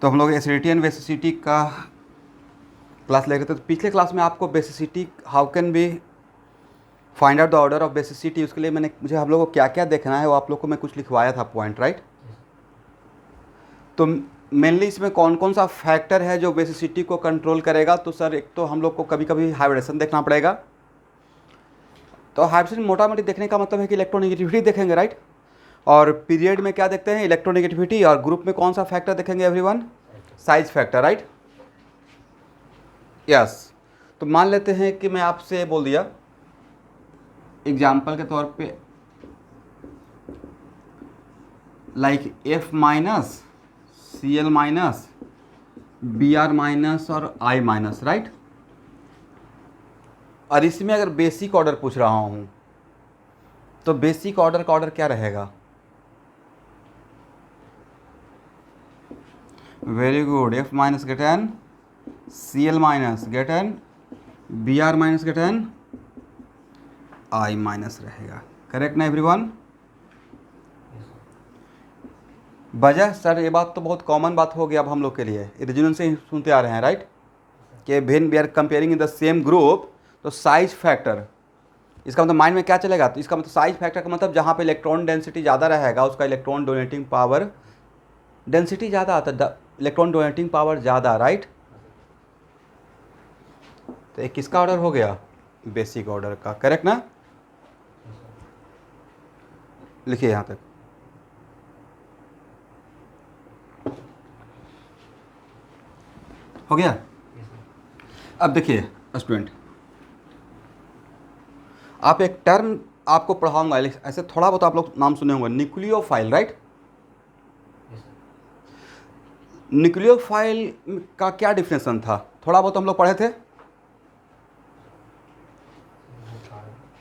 तो हम लोग एसिडिटी एंड बेसिसिटी का क्लास ले रहे थे। तो पिछले क्लास में आपको basicity how can be find out the order of basicity, उसके लिए मुझे हम लोग को क्या क्या देखना है वो आप लोग को मैं कुछ लिखवाया था पॉइंट, राइट। तो मेनली इसमें कौन कौन सा फैक्टर है जो बेसिसिटी को कंट्रोल करेगा। तो सर एक तो हम लोग को कभी कभी हाइब्रिडेशन देखना पड़ेगा। तो हाइब्रिडेशन मोटा मोटी देखने का मतलब है कि इलेक्ट्रोनेगेटिविटी देखेंगे, राइट। और पीरियड में क्या देखते हैं, इलेक्ट्रोनेगेटिविटी। और ग्रुप में कौन सा फैक्टर देखेंगे everyone, size factor, right. Yes. तो मान लेते हैं कि मैं आपसे बोल दिया एग्जाम्पल के तौर पे like F minus Cl minus Br minus और I माइनस, राइट। और इसमें अगर बेसिक ऑर्डर पूछ रहा हूं तो बेसिक ऑर्डर का ऑर्डर क्या रहेगा, very good, F minus get an, Cl minus get an, Br minus get an, I minus रहेगा। करेक्ट ना एवरीवन। वजह सर ये बात तो बहुत कॉमन बात हो गया अब हम लोग के लिए, रिजनल से ही सुनते आ रहे हैं, राइट, कि when we are comparing in the same group तो साइज फैक्टर, इसका मतलब माइंड में क्या चलेगा। तो इसका मतलब साइज फैक्टर का मतलब जहाँ पे इलेक्ट्रॉन डेंसिटी ज़्यादा रहेगा उसका इलेक्ट्रॉन डोनेटिंग पावर डेंसिटी ज़्यादा आता है, इलेक्ट्रॉन डोनेटिंग पावर ज़्यादा, राइट। तो एक किसका ऑर्डर हो गया, बेसिक ऑर्डर का। करेक्ट ना, लिखिए यहाँ तक। हो गया। अब देखिए स्टूडेंट, आप एक टर्म आपको पढ़ाऊंगा, ऐसे थोड़ा बहुत आप लोग नाम सुने होंगे, न्यूक्लियोफाइल, राइट। न्यूक्लियोफाइल का क्या डिफिनेशन था, थोड़ा बहुत हम लोग पढ़े थे।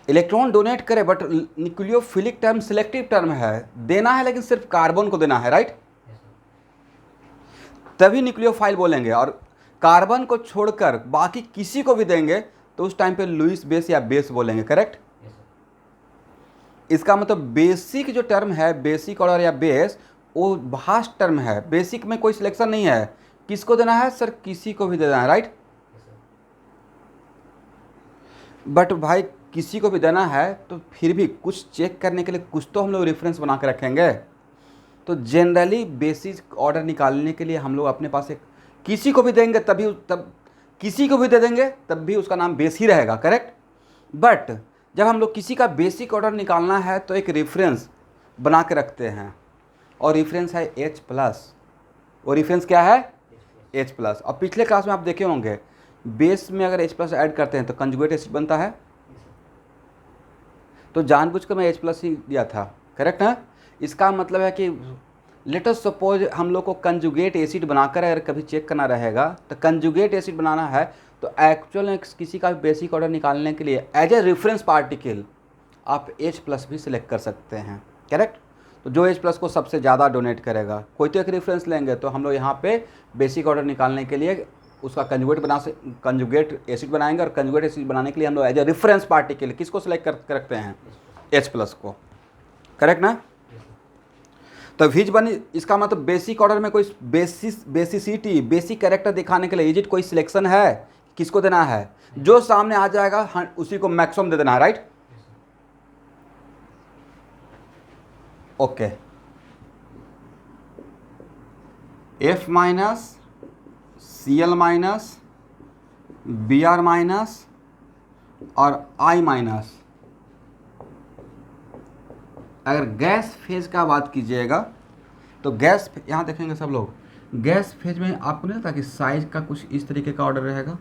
इलेक्ट्रॉन डोनेट करे, but nucleophilic term selective term है, देना है लेकिन सिर्फ कार्बन को देना है, राइट। तभी न्यूक्लियोफाइल बोलेंगे। और कार्बन को छोड़कर बाकी किसी को भी देंगे तो उस टाइम पे लुईस बेस या बेस बोलेंगे। करेक्ट। इसका मतलब बेसिक जो टर्म है, बेसिक ऑर्डर या बेस, वो भास्ट टर्म है। बेसिक में कोई सिलेक्शन नहीं है, किसको देना है सर, किसी को भी देना है, राइट। बट भाई किसी को भी देना है तो फिर भी कुछ चेक करने के लिए कुछ तो हम लोग रेफरेंस बना के रखेंगे। तो जनरली बेसिक ऑर्डर निकालने के लिए हम लोग अपने पास एक, किसी को भी देंगे तब किसी को भी दे देंगे तब भी उसका नाम बेस ही रहेगा। करेक्ट। बट जब हम लोग किसी का बेसिक ऑर्डर निकालना है तो एक रेफरेंस बना के रखते हैं, और रेफरेंस है H+। वो रेफरेंस क्या है, H+। और पिछले क्लास में आप देखे होंगे बेस में अगर H+ ऐड करते हैं तो कंजुगेट एसिड बनता है। तो जानबूझकर मैं H+ ही दिया था। करेक्ट है। इसका मतलब है कि लेट अस सपोज हम लोग को कंजुगेट एसिड बनाकर अगर कभी चेक करना रहेगा, तो कंजुगेट एसिड बनाना है तो एक्चुअल में किसी का बेसिक ऑर्डर निकालने के लिए एज ए रेफरेंस पार्टिकल आप H+ भी सिलेक्ट कर सकते हैं। करेक्ट। तो जो H+ को सबसे ज़्यादा डोनेट करेगा, कोई तो एक रेफरेंस लेंगे। तो हम लोग यहाँ पे बेसिक ऑर्डर निकालने के लिए उसका कंजुगेट एसिड बनाएंगे, और कंजुगेट एसिड बनाने के लिए हम लोग एज ए रेफरेंस पार्टिकल किसको सिलेक्ट कर रखते हैं, H+ को। करेक्ट ना। तो विच बनी, इसका मतलब बेसिक ऑर्डर में कोई बेसिसिटी, बेसिक कैरेक्टर दिखाने के लिए इजिट कोई सिलेक्शन है, किसको देना है, जो सामने आ जाएगा उसी को मैक्सिमम दे देना है, right. Okay. F minus, Cl minus, Br minus और I माइनस। अगर गैस फेज का बात कीजिएगा तो गैस, यहाँ देखेंगे सब लोग, गैस फेज में आपको नहीं लगता कि साइज का कुछ इस तरीके का ऑर्डर रहेगा।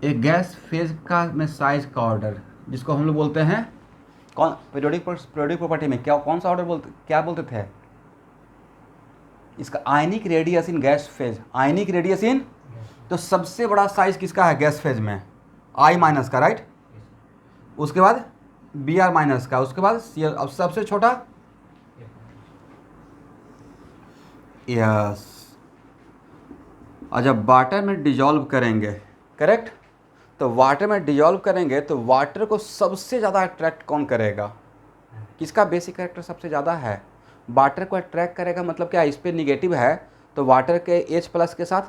एक गैस फेज का में साइज का ऑर्डर, जिसको हम लोग बोलते हैं कौन, पीरियोडिक प्रॉपर्टी में क्या, कौन सा ऑर्डर क्या बोलते थे इसका, ionic radius in gas phase, ionic radius in. तो सबसे बड़ा साइज किसका है गैस फेज में, I माइनस का, राइट। उसके बाद Br माइनस का, उसके बाद Cl, अब सबसे छोटा यस। और जब वाटर में डिजॉल्व करेंगे, करेक्ट, तो वाटर में डिजॉल्व करेंगे तो वाटर को सबसे ज़्यादा अट्रैक्ट कौन करेगा, किसका बेसिक कैरेक्टर सबसे ज़्यादा है? वाटर को अट्रैक्ट करेगा, मतलब क्या इस पर निगेटिव है तो वाटर के H प्लस के साथ,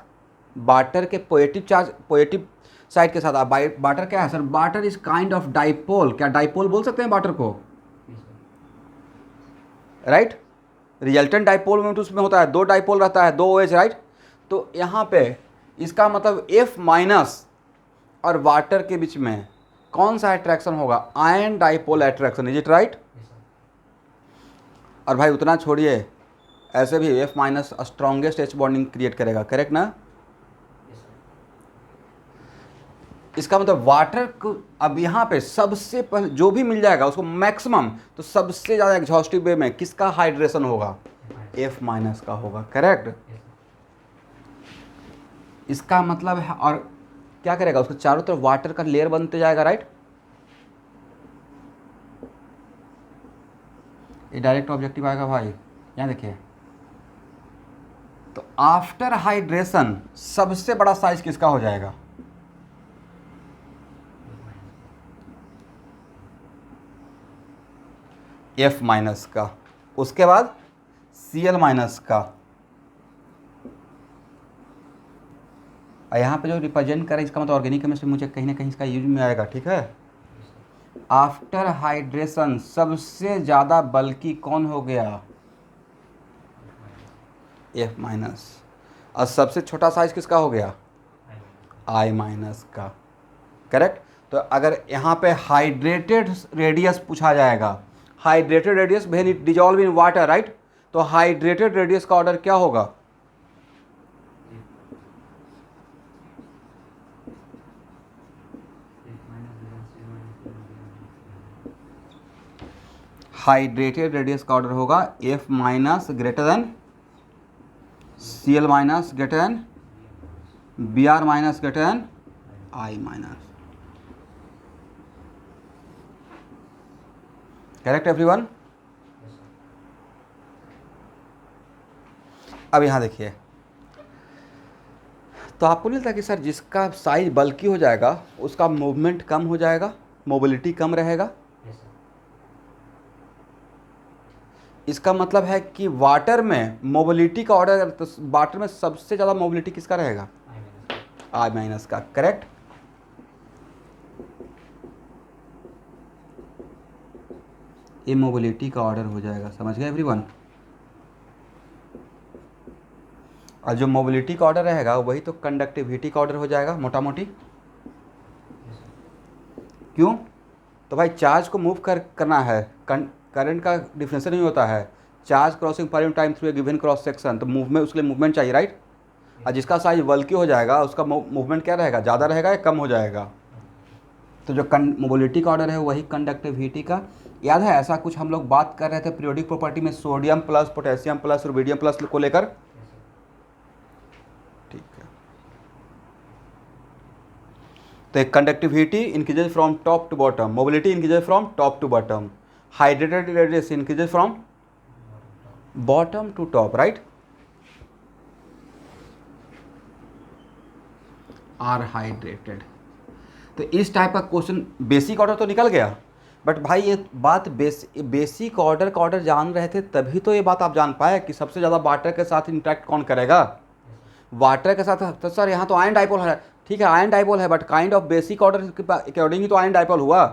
वाटर के पॉजिटिव चार्ज पॉजिटिव साइड के साथ। अब वाटर क्या है sir? Water is kind of dipole. क्या डाइपोल बोल सकते हैं वाटर को? राइट। रिजल्टेंट डाइपोल में उसमें होता है, दो डाइपोल रहता है, दो OH, राइट। तो यहाँ पे इसका मतलब F माइनस और वाटर के बीच में कौन सा अट्रैक्शन होगा? Ion dipole attraction, is it right? और भाई उतना छोड़िए, ऐसे भी F minus strongest H bonding create करेगा, करेक्ट ना? इसका मतलब वाटर को अब यहाँ पे सबसे पहले जो भी मिल जाएगा उसको मैक्सिमम, तो सबसे ज़्यादा एग्जॉस्टिव वे में किसका हाइड्रेशन होगा? F माइनस का होगा, करेक्ट। इसका मतलब है, और क्या करेगा? उसको चारों तरफ वाटर का लेयर बनते जाएगा, राइट। ये डायरेक्ट ऑब्जेक्टिव आएगा भाई, यहाँ देखिए। तो आफ्टर हाइड्रेशन सबसे बड़ा साइज किसका हो जाएगा? F माइनस का। उसके बाद Cl माइनस का। और यहाँ पे जो रिप्रेजेंट करे इसका मतलब ऑर्गेनिक केमिस्ट्री मुझे कहीं ना कहीं इसका यूज में आएगा, ठीक है। आफ्टर हाइड्रेशन सबसे ज़्यादा बल्कि कौन हो गया? F minus. और सबसे छोटा साइज किसका हो गया? I माइनस का, करेक्ट। तो अगर यहाँ पे हाइड्रेटेड रेडियस पूछा जाएगा, hydrated radius when it dissolve in water, right. तो हाइड्रेटेड रेडियस का ऑर्डर क्या होगा? हाइड्रेटेड रेडियस का ऑर्डर होगा F minus greater than Cl minus greater than Br minus greater than I minus, correct everyone. अब यहाँ देखिए, तो आपको नहीं लगता कि सर जिसका साइज बल्कि हो जाएगा उसका मूवमेंट कम हो जाएगा, मोबिलिटी कम रहेगा? इसका मतलब है कि वाटर में मोबिलिटी का ऑर्डर, तो वाटर में सबसे ज़्यादा मोबिलिटी किसका रहेगा? I माइनस का, करेक्ट। ये मोबिलिटी का ऑर्डर हो जाएगा, समझ गए एवरीवन। और जो मोबिलिटी का ऑर्डर रहेगा वही तो कंडक्टिविटी का ऑर्डर हो जाएगा, मोटा मोटी। क्यों? तो भाई चार्ज को मूव करना है, करंट का डिफरेंशियल नहीं होता है, charge crossing per unit time through a given cross section, तो मूवमेंट, उसके लिए मूवमेंट चाहिए, राइट। और जिसका साइज बल्कि हो जाएगा उसका मूवमेंट क्या रहेगा? ज़्यादा रहेगा या कम हो जाएगा? तो जो मोबिलिटी का ऑर्डर है वही कंडक्टिविटी का। याद है ऐसा कुछ हम लोग बात कर रहे थे पीरियोडिक प्रॉपर्टी में, sodium plus, potassium plus, rubidium plus को लेकर, ठीक है। तो एक conductivity increases from top to bottom, mobility increases from top to bottom, hydrated radius increases from bottom to top, right. Are hydrated. तो इस टाइप का क्वेश्चन, बेसिक ऑर्डर तो निकल गया, बट भाई ये बात बेसिक ऑर्डर का ऑर्डर जान रहे थे तभी तो ये बात आप जान पाए कि सबसे ज़्यादा वाटर के साथ इंटरेक्ट कौन करेगा? वाटर के साथ। तो सर यहाँ तो आयन डाइपोल है, ठीक है आयन डाइपोल है, but kind of basic order के अकॉर्डिंग ही तो आयन डाइपोल हुआ।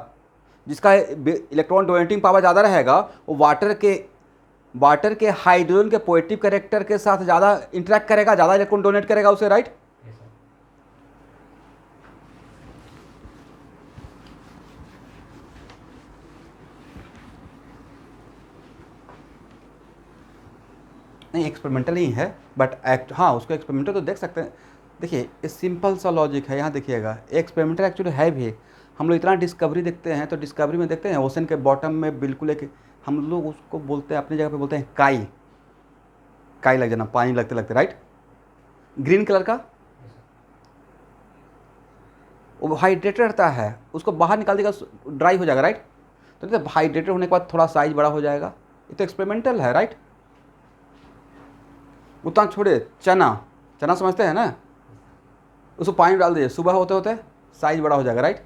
जिसका इलेक्ट्रॉन डोनेटिंग पावर ज़्यादा रहेगा वो वाटर के हाइड्रोजन के पॉजिटिव कैरेक्टर के साथ ज़्यादा इंटरेक्ट करेगा, ज़्यादा इलेक्ट्रॉन डोनेट करेगा उसे, राइट। नहीं एक्सपेरिमेंटल ही है, बट हाँ उसको एक्सपेरिमेंटल तो देख सकते हैं। देखिए ये सिंपल सा लॉजिक है, यहाँ देखिएगा एक्सपेरिमेंटल एक्चुअली है भी। हम लोग इतना डिस्कवरी देखते हैं, तो डिस्कवरी में देखते हैं ओशन के बॉटम में बिल्कुल एक, हम लोग उसको बोलते हैं अपनी जगह पे बोलते हैं काई, काई लग जाना, पानी लगते लगते, राइट। ग्रीन कलर का वो हाइड्रेटेड रहता है, उसको बाहर निकाल देगा ड्राई हो जाएगा, राइट। तो हाइड्रेटेड होने के बाद थोड़ा साइज बड़ा हो जाएगा, ये तो एक्सपेरिमेंटल है, राइट। उतना छोड़े, चना समझते हैं ना, उसको पानी डाल दीजिए, सुबह होते होते साइज बड़ा हो जाएगा, राइट।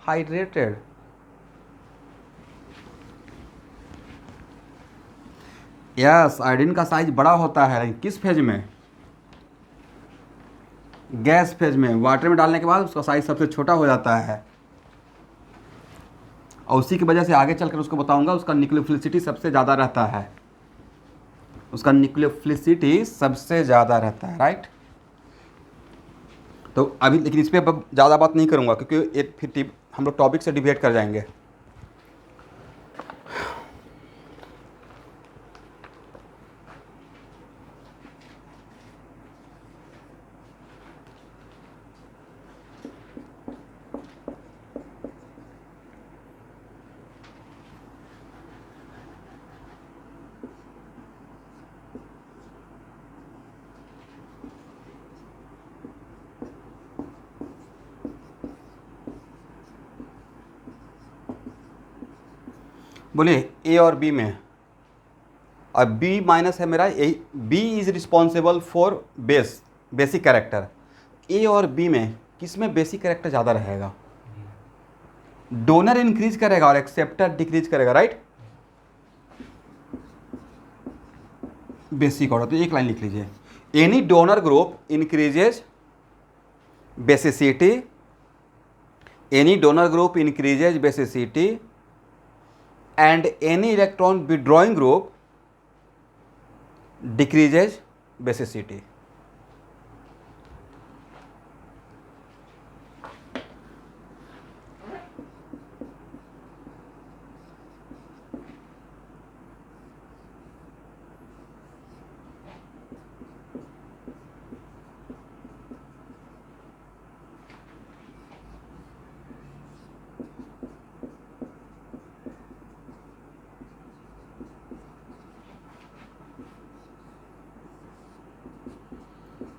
हाइड्रेटेड। यस, आयोडीन का साइज बड़ा होता है, लेकिन किस फेज में? गैस फेज में। वाटर में डालने के बाद उसका साइज सबसे छोटा हो जाता है, और उसी की वजह से आगे चलकर उसको बताऊंगा उसका न्यूक्लियोफिलिसिटी सबसे ज़्यादा रहता है, उसका न्यूक्लियोफिलिसिटी सबसे ज़्यादा रहता है, राइट। तो अभी लेकिन इस पर ज़्यादा बात नहीं करूँगा, क्योंकि एक फिर हम लोग टॉपिक से डिबेट कर जाएंगे। बोलिए ए और बी में, और बी माइनस है मेरा, A B is responsible for basic character. A और बी में किस में बेसिक कैरेक्टर ज़्यादा रहेगा? डोनर इंक्रीज करेगा और एक्सेप्टर डिक्रीज करेगा, राइट। बेसिक ऑर्डर, तो एक लाइन लिख लीजिए, any donor group increases basicity, any donor group increases basicity, and any electron withdrawing group decreases basicity।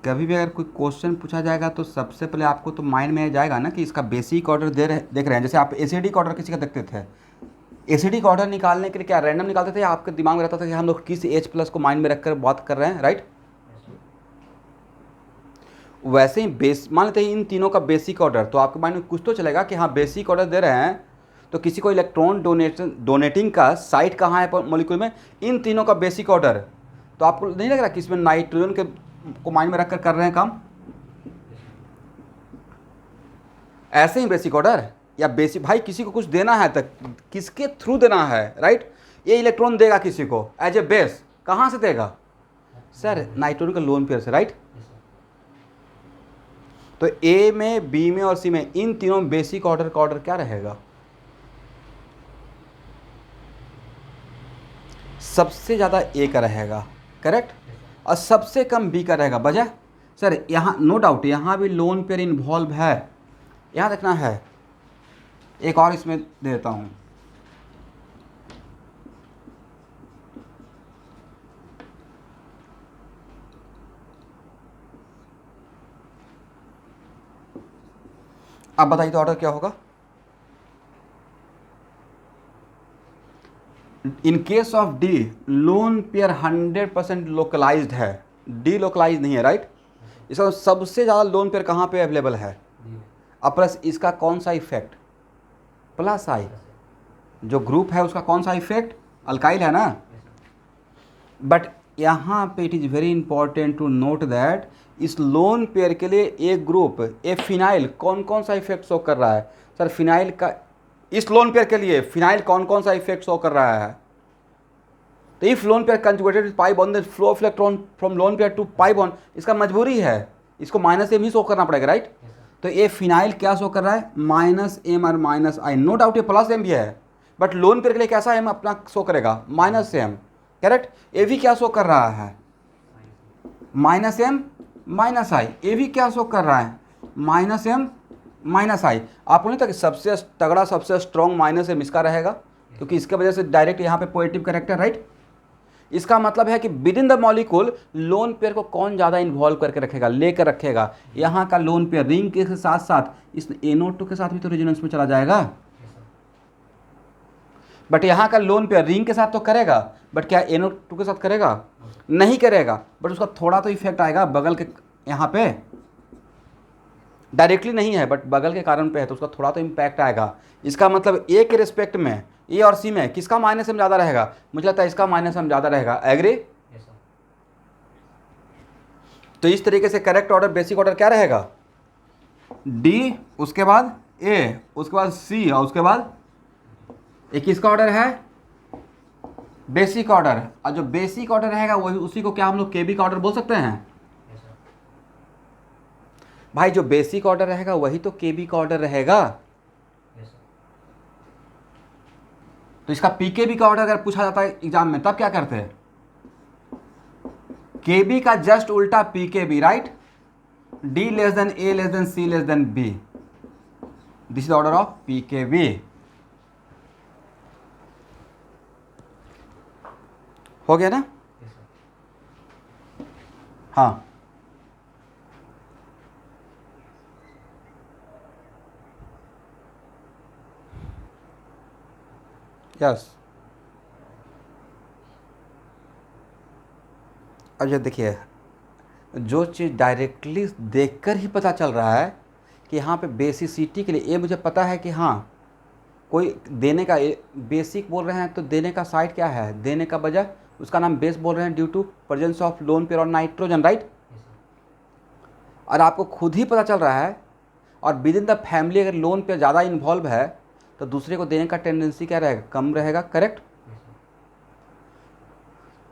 कभी भी अगर कोई क्वेश्चन पूछा जाएगा तो सबसे पहले आपको तो माइंड में जाएगा ना कि इसका बेसिक ऑर्डर देख रहे हैं। जैसे आप एसिडिक ऑर्डर किसी का देखते थे, एसिडिक ऑर्डर निकालने के लिए क्या रैंडम निकालते थे, या आपके दिमाग में रहता था कि हम लोग किस H+ को माइंड में रखकर बात कर रहे हैं, राइट। वैसे ही मान लेते हैं इन तीनों का बेसिक ऑर्डर, तो आपके माइंड में कुछ तो चलेगा कि हाँ बेसिक ऑर्डर दे रहे हैं, तो किसी को इलेक्ट्रॉन डोनेटिंग का साइट कहाँ है मॉलिक्यूल में, इन तीनों का बेसिक ऑर्डर। तो आपको नहीं लग रहा कि इसमें नाइट्रोजन के को माइंड में रखकर कर रहे हैं काम? ऐसे ही बेसिक ऑर्डर या बेसिक, भाई किसी को कुछ देना है तो किसके थ्रू देना है, राइट। ये इलेक्ट्रॉन देगा किसी को एज ए बेस, कहाँ से देगा सर? नाइट्रोजन का लोन पेयर से, राइट। तो ए में, बी में और सी में, इन तीनों बेसिक ऑर्डर का ऑर्डर क्या रहेगा? सबसे ज़्यादा ए का रहेगा, करेक्ट, और सबसे कम बी का रहेगा। वजह सर यहाँ नो डाउट यहाँ भी लोन पेयर इन्वॉल्व है, यहाँ देखना है। एक और इसमें दे देता हूँ, अब बताइए तो ऑर्डर क्या होगा? In case of D lone pair 100% localised है, डी लोकलाइज नहीं है, राइट। इसका सबसे ज़्यादा लोन पेयर कहाँ पे अवेलेबल है? अब प्लस इसका कौन सा इफेक्ट? प्लस आई, जो ग्रुप है उसका कौन सा इफेक्ट? अल्काइल है ना। बट यहाँ पे it is very important to note that इस लोन पेयर के लिए एक ग्रुप ए फिनाइल कौन कौन सा इफेक्ट शो कर रहा है? सर फिनाइल का, इस लोन पेयर के लिए फिनाइल कौन कौन सा इफेक्ट शो कर रहा है? तो if lone pair conjugated with pi bond, flow of electron from lone pair to pi bond, इसका मजबूरी है, इसको -m ही शो करना पड़ेगा, राइट। तो ये फिनाइल क्या शो कर रहा है? -m और -i। नो डाउट ये +m भी है, बट लोन पेयर के लिए कैसा m अपना शो करेगा? -m, correct. ए भी क्या शो कर रहा है? -m -i। ए भी क्या शो कर रहा है? -m -i। आपको नहीं था कि सबसे तगड़ा, सबसे स्ट्रॉन्ग -m इसका रहेगा, क्योंकि इसके वजह से डायरेक्ट यहाँ पे पॉजिटिव कैरेक्टर, राइट। इसका मतलब है कि with in the molecule lone pair को कौन ज़्यादा इन्वॉल्व करके रखेगा, लेकर रखेगा? यहाँ का लोन पेयर रिंग के साथ साथ इस NO2 के साथ भी तो रेजोनेंस में चला जाएगा। बट यहाँ का लोन पेयर रिंग के साथ तो करेगा, बट क्या NO2 के साथ करेगा? नहीं करेगा, बट उसका थोड़ा तो इफेक्ट आएगा बगल के यहाँ पे, डायरेक्टली नहीं है बट बगल के कारण पे है, तो उसका थोड़ा तो इम्पैक्ट आएगा। इसका मतलब ए के रिस्पेक्ट में ए और सी में किसका माइनस एम ज़्यादा रहेगा? मुझे लगता है इसका माइनस एम ज़्यादा रहेगा। एग्री? तो इस तरीके से करेक्ट ऑर्डर, बेसिक ऑर्डर क्या रहेगा? डी, उसके बाद ए, उसके बाद सी, और उसके बाद एक किसका ऑर्डर है? Basic order. और जो बेसिक ऑर्डर रहेगा वही, उसी को क्या हम लोग केबी का ऑर्डर बोल सकते हैं? भाई जो बेसिक ऑर्डर रहेगा वही तो केबी का ऑर्डर रहेगा। तो इसका पीकेबी का ऑर्डर अगर पूछा जाता है एग्जाम में तब क्या करते हैं? केबी का जस्ट उल्टा pKb, right? D less than A less than C less than B, this is order of pKb. हो गया ना? हाँ, यस। अब ये देखिए, जो चीज़ डायरेक्टली देखकर ही पता चल रहा है कि यहाँ पे बेसिसिटी के लिए, ये मुझे पता है कि हाँ कोई देने का, बेसिक बोल रहे हैं तो देने का साइड क्या है? देने का वजह उसका नाम बेस बोल रहे हैं due to presence of lone pair और नाइट्रोजन, राइट? और आपको खुद ही पता चल रहा है, और विद इन द फैमिली अगर लोन पेयर ज़्यादा इन्वॉल्व है तो दूसरे को देने का टेंडेंसी क्या रहेगा? कम रहेगा, करेक्ट?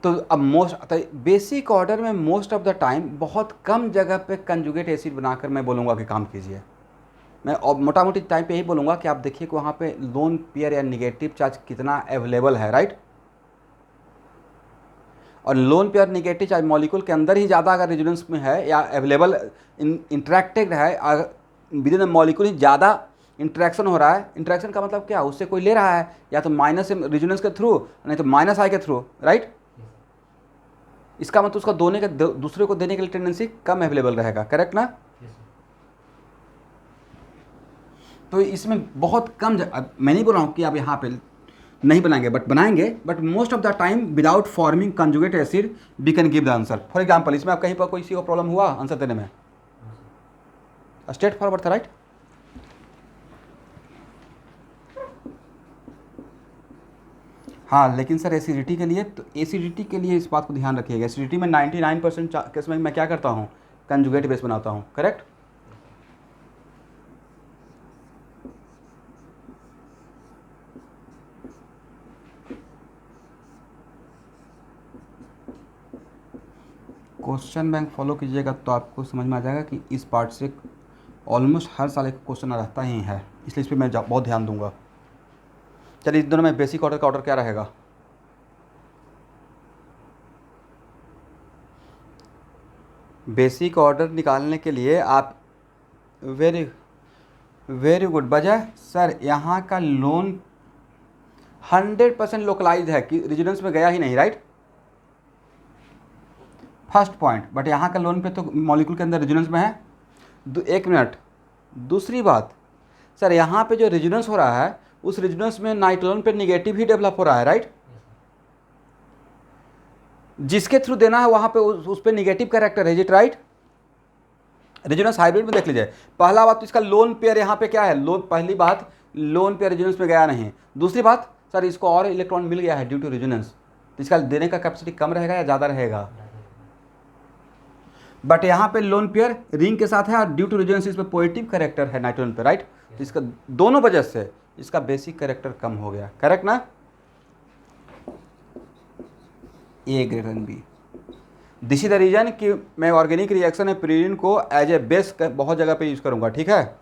तो अब बेसिक ऑर्डर में मोस्ट ऑफ द टाइम बहुत कम जगह पे कंजुगेट एसिड बनाकर मैं बोलूँगा कि काम कीजिए। मैं मोटा मोटी टाइम पे यही बोलूँगा कि आप देखिए कि वहाँ पे लोन पेयर या निगेटिव चार्ज कितना अवेलेबल है, राइट? और lone pair negative charge molecule के अंदर ही ज़्यादा अगर रेजोनेंस में है या अवेलेबल इंटरेक्टेड है, विद इन द मॉलिक्यूल ही ज़्यादा इंटरेक्शन हो रहा है। इंटरेक्शन का मतलब क्या? उससे कोई ले रहा है या तो माइनस रेजोनेंस के थ्रू, नहीं तो माइनस आई के थ्रू, राइट? इसका मतलब उसका दोने के दूसरे को देने के लिए टेंडेंसी कम अवेलेबल रहेगा, करेक्ट ना? तो इसमें बहुत कम मैं नहीं बोल रहा हूँ कि आप यहाँ पे नहीं बनाएंगे, बट बनाएंगे, but most of the time without forming conjugate acid we can give the answer. For example, इसमें आप कहीं पर कोई सी को प्रॉब्लम हुआ आंसर देने में? स्ट्रेट फॉरवर्ड था, राइट? हाँ, लेकिन सर एसिडिटी के लिए, तो एसिडिटी के लिए इस बात को ध्यान रखिएगा, एसिडिटी में 99% केस में मैं क्या करता हूँ? कंजुगेट बेस बनाता हूँ, करेक्ट? क्वेश्चन बैंक फॉलो कीजिएगा तो आपको समझ में आ जाएगा कि इस पार्ट से ऑलमोस्ट हर साल एक क्वेश्चन रहता ही है, इसलिए इस पर मैं बहुत ध्यान दूंगा। चलिए, इस दोनों में बेसिक ऑर्डर का ऑर्डर क्या रहेगा? बेसिक ऑर्डर निकालने के लिए आप वेरी गुड वजह सर, यहाँ का लोन 100% लोकलाइज है कि रेजिडेंस में गया ही नहीं, राइट? फर्स्ट पॉइंट, बट यहाँ का लोन पे तो मॉलिक्यूल के अंदर रेजिडेंस में है। एक मिनट, दूसरी बात सर, यहाँ पे जो रेजिडेंस हो रहा है उस रेजिडेंस में नाइट्रोजन पे निगेटिव ही डेवलप हो रहा है, राइट? जिसके थ्रू देना है वहाँ पे उस पे निगेटिव कैरेक्टर है, इट राइट? रेजिडेंस हाइब्रिड में देख लीजिए, पहला बात तो इसका लोन पेयर यहाँ पे क्या है? पहली बात, लोन पेयर रेजिडेंस में गया नहीं। दूसरी बात सर, इसको और इलेक्ट्रॉन मिल गया है ड्यू टू रेजिडेंस, तो इसका देने का कैपेसिटी कम रहेगा या ज़्यादा रहेगा? बट यहाँ पे लोन पेयर रिंग के साथ है और ड्यू टू रेजिडेंस इस पे पॉजिटिव कैरेक्टर है नाइट्रोजन पे, राइट? तो इसका दोनों वजह से इसका बेसिक कैरेक्टर कम हो गया, करेक्ट ना? A greater than B, this is the reason कि मैं ऑर्गेनिक रिएक्शन में प्यूरिन को एज ए बेस बहुत जगह पे यूज करूंगा, ठीक है?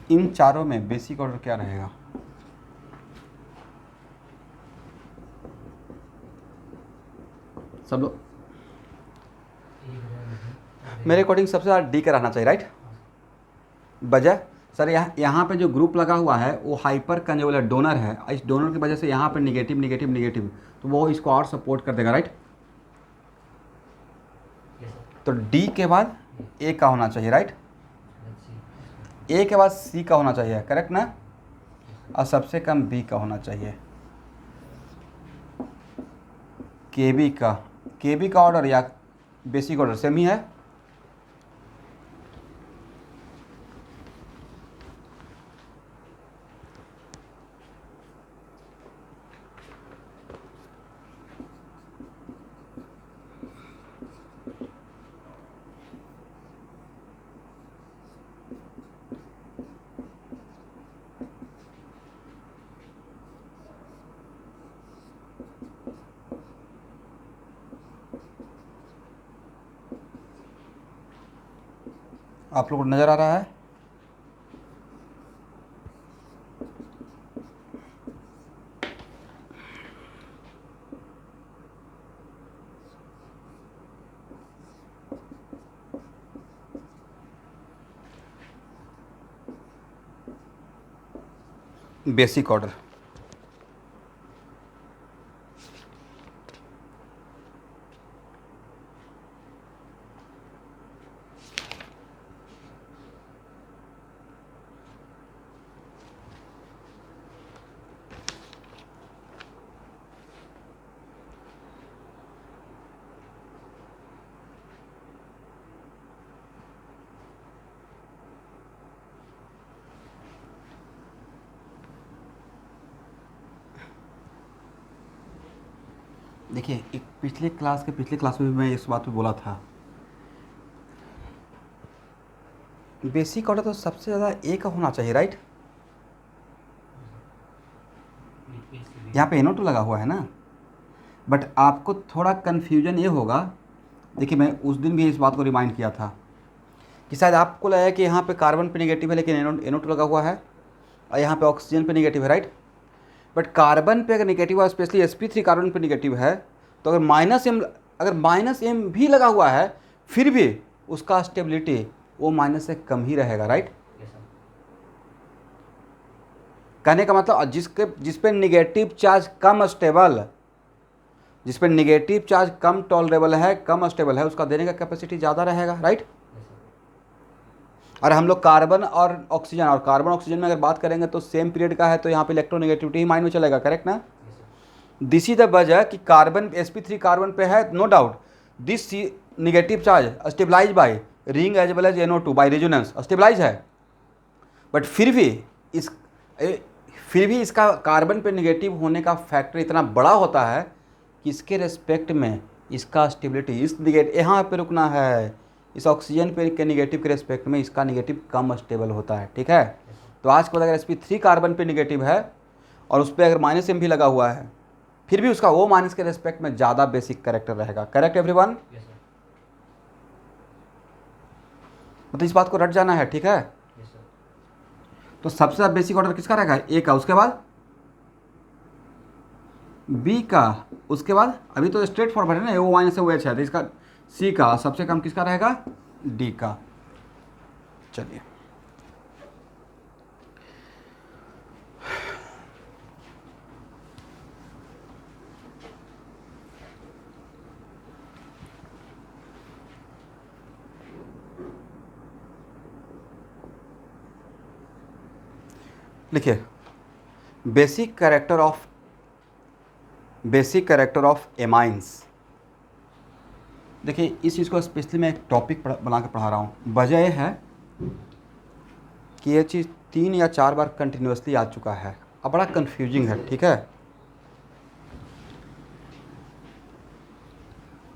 इन चारों में बेसिक ऑर्डर क्या रहेगा? सब लोग मेरे अकॉर्डिंग सबसे ज़्यादा डी का रहना चाहिए, राइट? वजह सर यहाँ पे जो ग्रुप लगा हुआ है वो हाइपर कंजर्वेटिव डोनर है, इस डोनर की वजह से यहाँ पे निगेटिव निगेटिव निगेटिव, तो वो इसको और सपोर्ट कर देगा, राइट? तो डी के बाद ए का होना चाहिए, राइट? ए के बाद सी का होना चाहिए, करेक्ट ना? और सबसे कम बी का होना चाहिए। के बी का ऑर्डर या बेसिक ऑर्डर सेम ही है। आप लोगों को नज़र आ रहा है? बेसिक ऑर्डर देखिए, एक पिछले क्लास में भी मैं इस बात पे बोला था, बेसिक ऑर्डर तो सबसे ज़्यादा ए का होना चाहिए, राइट? यहाँ पे NO2 लगा हुआ है ना, बट आपको थोड़ा कन्फ्यूजन ये होगा। देखिए, मैं उस दिन भी इस बात को रिमाइंड किया था कि शायद आपको लगा कि यहाँ पे कार्बन पे नेगेटिव है लेकिन NO2 लगा हुआ है, और यहाँ पे ऑक्सीजन पे नेगेटिव है, राइट? बट कार्बन पे अगर नेगेटिव है, स्पेशली sp3 कार्बन पे नेगेटिव है, तो अगर माइनस एम भी लगा हुआ है फिर भी उसका स्टेबिलिटी वो माइनस से कम ही रहेगा, राइट? कहने का मतलब जिस पे नेगेटिव चार्ज कम स्टेबल, जिस पे नेगेटिव चार्ज कम टॉलरेबल है, कम स्टेबल है, उसका देने का कैपेसिटी ज़्यादा रहेगा, राइट? और हम लोग कार्बन ऑक्सीजन में अगर बात करेंगे तो सेम पीरियड का है, तो यहाँ पे इलेक्ट्रोनेगेटिविटी ही माइनस में चलेगा, करेक्ट ना? दिस इज द वजह कि कार्बन sp3 कार्बन पे है, no doubt this negative charge stabilise by ring as well as NO2 by resonance stabilise है, बट इस फिर भी इसका कार्बन पे नेगेटिव होने का फैक्टर इतना बड़ा होता है कि इसके रेस्पेक्ट में इसका स्टेबिलिटी इस यहाँ पे रुकना है, इस ऑक्सीजन पे के नेगेटिव के रेस्पेक्ट में इसका नेगेटिव कम स्टेबल होता है, ठीक है? तो आज के बाद अगर sp3 कार्बन पे नेगेटिव है और उस पर अगर -m भी लगा हुआ है, फिर भी उसका वो माइनस के रेस्पेक्ट में ज़्यादा बेसिक कैरेक्टर रहेगा, करेक्ट एवरीवन? मतलब इस बात को रट जाना है, ठीक है? तो सबसे ज़्यादा बेसिक ऑर्डर किसका रहेगा? ए का, उसके बाद बी का, उसके बाद अभी तो स्ट्रेट फॉरवर्ड है ना, ओ माइनस ओ एच है, तो इसका सी का, सबसे कम किसका रहेगा? डी का। चलिए, लिखिए, बेसिक कैरेक्टर ऑफ एमाइंस। देखिए, इस चीज़ को स्पेशली मैं एक टॉपिक बना के पढ़ा रहा हूँ। वजह यह है कि ये चीज़ 3 या 4 बार कंटिन्यूसली आ चुका है, अब बड़ा कंफ्यूजिंग है, ठीक है?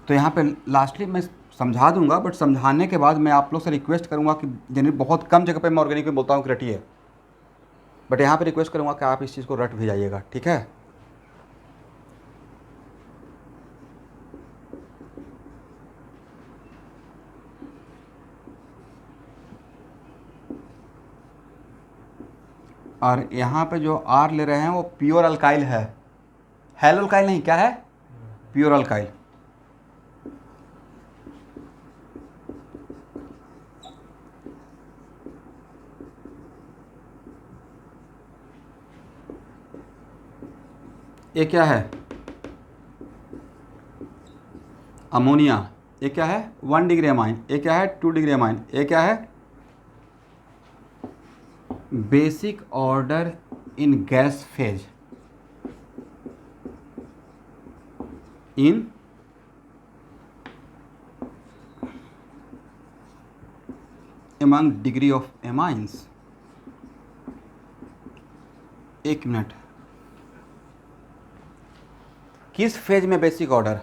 तो यहाँ पे लास्टली मैं समझा दूंगा, बट समझाने के बाद मैं आप लोग से रिक्वेस्ट करूँगा कि जनरली बहुत कम जगह पे मैं ऑर्गेनिक में बोलता हूँ कि रटिए, बट यहाँ पे रिक्वेस्ट करूँगा कि आप इस चीज़ को रट भी जाइएगा, ठीक है? और यहाँ पे जो R ले रहे हैं वो प्योर अल्काइल है, हैलो अल्काइल नहीं, क्या है, प्योर अल्काइल। ये क्या है, अमोनिया। ये क्या है, 1 डिग्री अमाइन। ये क्या है, 2 डिग्री अमाइन। ये क्या है, basic order in gas phase in among degree of amines। 1 minute, किस फेज में basic order,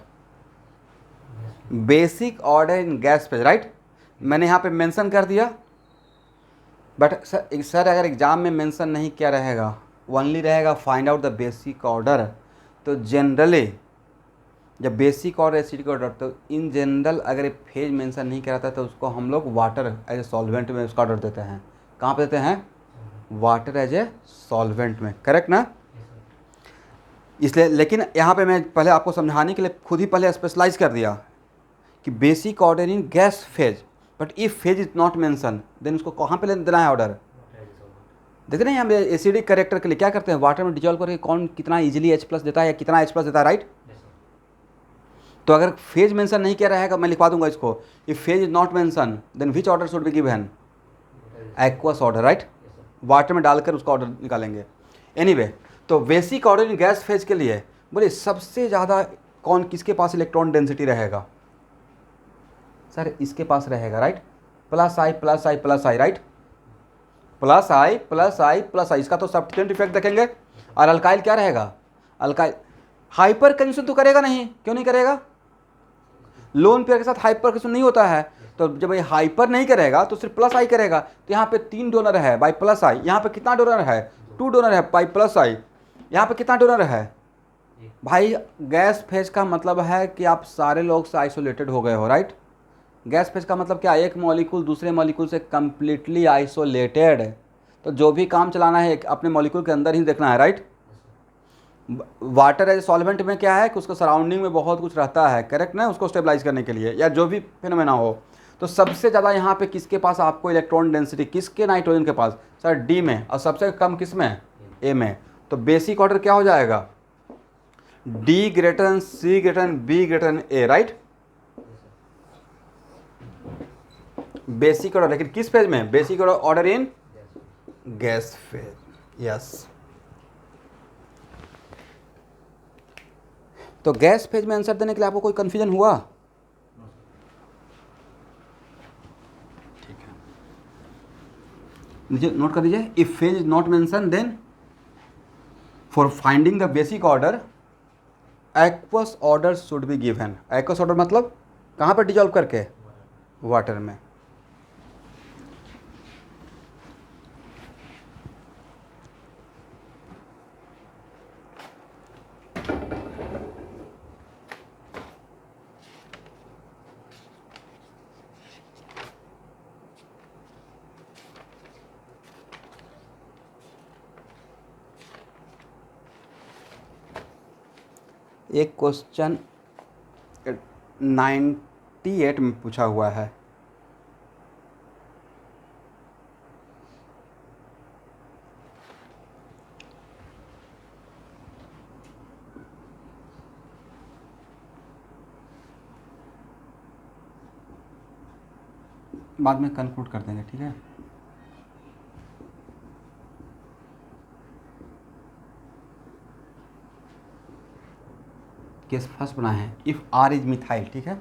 basic order in gas phase, right. मैंने यहाँ पे मेंशन कर दिया, बट सर अगर एग्जाम में मेंशन नहीं किया रहेगा, ओनली रहेगा find out the basic order, तो जनरली जब बेसिक ऑर्डर एसिडिक ऑर्डर, तो इन जनरल अगर फेज मेंशन नहीं कराता तो उसको हम लोग वाटर एज ए सॉल्वेंट में उसका ऑर्डर देते हैं। कहाँ पे देते हैं, वाटर एज ए सॉल्वेंट में, करेक्ट ना। इसलिए लेकिन यहाँ पे मैं पहले आपको समझाने के लिए खुद ही पहले स्पेशलाइज कर दिया कि basic order in gas phase, but if phase is not mention then उसको कहाँ पे देना है ऑर्डर। देखते नहीं हम एसिडिक कैरेक्टर के लिए क्या करते हैं, वाटर में डिजॉल्व करके कौन कितना इजीली H+ देता है या कितना H+ देता है, राइट। तो अगर फेज मेंशन नहीं किया रहेगा, मैं लिखवा दूंगा इसको, if phase is not mention then which order should be given, aqueous order, right. Water में डालकर उसका ऑर्डर निकालेंगे। एनीवे, तो basic order in gas phase के लिए बोले सबसे ज़्यादा कौन, किसके पास इलेक्ट्रॉन डेंसिटी रहेगा, सर इसके पास रहेगा, right. Plus I plus I plus I, right, plus I plus I plus I, इसका तो सब्स्टिट्यूएंट इफेक्ट देखेंगे। और अल्काइल क्या रहेगा, अल्काइल हाइपर कंजन तो करेगा नहीं, क्यों नहीं करेगा, लोन पेयर के साथ हाइपर कंजन नहीं होता है, तो जब ये हाइपर नहीं करेगा तो सिर्फ प्लस आई करेगा। तो यहाँ पे 3 डोनर है बाई प्लस आई, यहाँ पे कितना डोनर है, 2 डोनर है बाई प्लस आई, यहाँ पे कितना डोनर है भाई। गैस फेज का मतलब है कि आप सारे लोग से आइसोलेटेड हो गए हो, राइट। गैस फेज का मतलब क्या, एक मॉलिक्यूल दूसरे मॉलिक्यूल से कंप्लीटली आइसोलेटेड, तो जो भी काम चलाना है अपने मॉलिक्यूल के अंदर ही देखना है, राइट। वाटर एज सॉल्वेंट में क्या है कि उसको सराउंडिंग में बहुत कुछ रहता है, करेक्ट ना, उसको स्टेबलाइज करने के लिए या जो भी फिनोमेना हो। तो सबसे ज़्यादा यहाँ पे किसके पास आपको इलेक्ट्रॉन डेंसिटी, किसके, नाइट्रोजन के पास, सर डी में, और सबसे कम किस में, ए में। तो बेसिक ऑर्डर क्या हो जाएगा, D greater than C greater than B greater than A, right. Basic order, लेकिन किस फेज में, basic order in gas phase, yes. तो गैस फेज में आंसर देने के लिए आपको कोई कंफ्यूजन हुआ, ठीक है, नीचे नोट कर दीजिए, if phase is not mention then for finding the basic order aqueous order should be given. Aqueous order मतलब कहाँ पर डिजॉल्व करके, वाटर में। एक क्वेश्चन 98 में पूछा हुआ है, बाद में कंक्लूड कर देंगे, ठीक है। केस फर्स्ट बना है, इफ आर इज मिथाइल, ठीक है।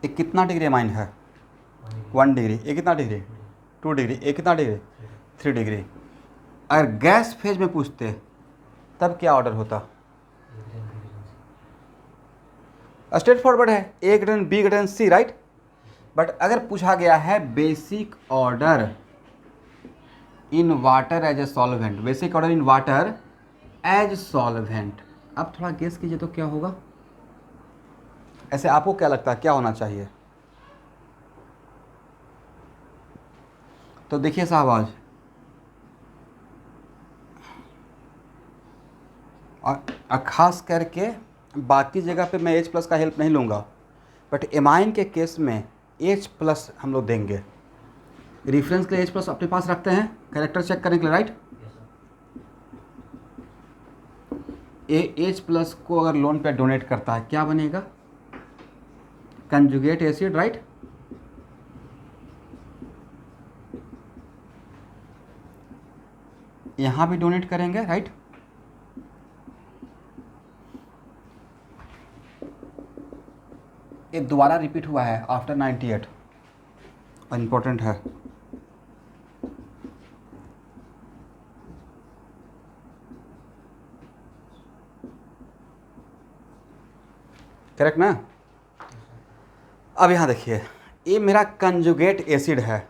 एक कितना डिग्री अमाइन है, 1 डिग्री। एक कितना डिग्री, 2 डिग्री। एक कितना डिग्री, 3 डिग्री। अगर गैस फेज में पूछते तब क्या ऑर्डर होता, स्ट्रेट फॉरवर्ड है, A greater B greater C, right. But अगर पूछा गया है basic order in water as a solvent, basic order in water as solvent, अब थोड़ा गेस कीजिए तो क्या होगा, ऐसे आपको क्या लगता है क्या होना चाहिए? तो देखिए साहब आज और ख़ास करके बाकी जगह पे मैं H+ का हेल्प नहीं लूँगा, बट एमाइन के केस में H+ हम लोग देंगे। रेफरेंस के लिए H+ अपने पास रखते हैं कैरेक्टर चेक करने के लिए, राइट। H+ को अगर लोन पे डोनेट करता है क्या बनेगा? Conjugate acid, right. यहाँ भी डोनेट करेंगे, राइट। ये दोबारा रिपीट हुआ है आफ्टर 98 और इम्पोर्टेंट है। करेक्ट ना? अब यहाँ देखिए, ये मेरा कंजुगेट एसिड है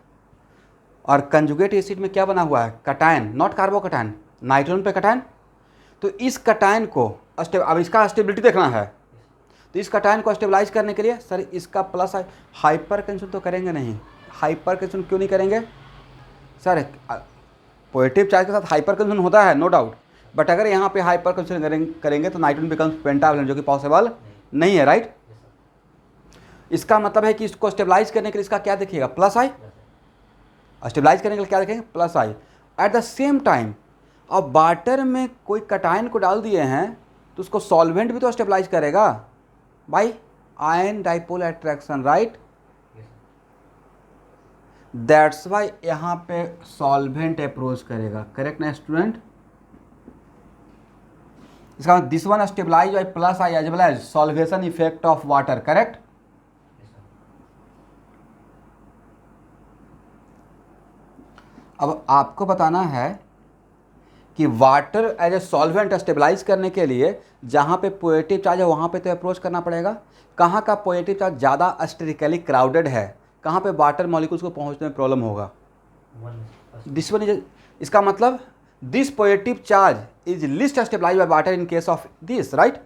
और कंजुगेट एसिड में क्या बना हुआ है? कटायन, नॉट कार्बोकटायन, नाइट्रोजन पे कटायन। तो इस कटायन को अब इसका स्टेबिलिटी देखना है, तो इस कटायन को स्टेबलाइज करने के लिए सर इसका प्लस हाइपरटेंशन तो करेंगे नहीं। हाइपरटेंशन क्यों नहीं करेंगे सर? पॉजिटिव चार्ज के साथ हाइपरटेंशन होता है, नो डाउट, बट अगर यहाँ पे हाइपरटेंशन करेंगे तो नाइट्रोजन बिकम्स पेंटावैलेंट, जो कि पॉसिबल नहीं है, राइट। इसका मतलब है कि इसको स्टेबलाइज करने के लिए इसका क्या देखिएगा? प्लस आई। स्टेबलाइज करने के लिए क्या देखेंगे? Plus I. At the same time अब वाटर में कोई कटायन को डाल दिए हैं तो उसको सॉल्वेंट भी तो स्टेबलाइज करेगा by ion dipole attraction, right. That's why यहाँ पे सॉल्वेंट अप्रोच करेगा, करेक्ट ना स्टूडेंट? इसका मतलब this one stabilise by plus I as well as solvation effect of water, correct. अब आपको बताना है कि water as a solvent stabilise करने के लिए जहाँ पे पॉजिटिव चार्ज है वहाँ पे तो अप्रोच करना पड़ेगा। कहाँ का पॉजिटिव चार्ज ज़्यादा एस्टेरिकली क्राउडेड है, कहाँ पे वाटर मॉलिक्यूल्स को पहुँचने में प्रॉब्लम होगा? दिस वन इज, इसका मतलब this positive charge is least stabilise by water in case of this, right,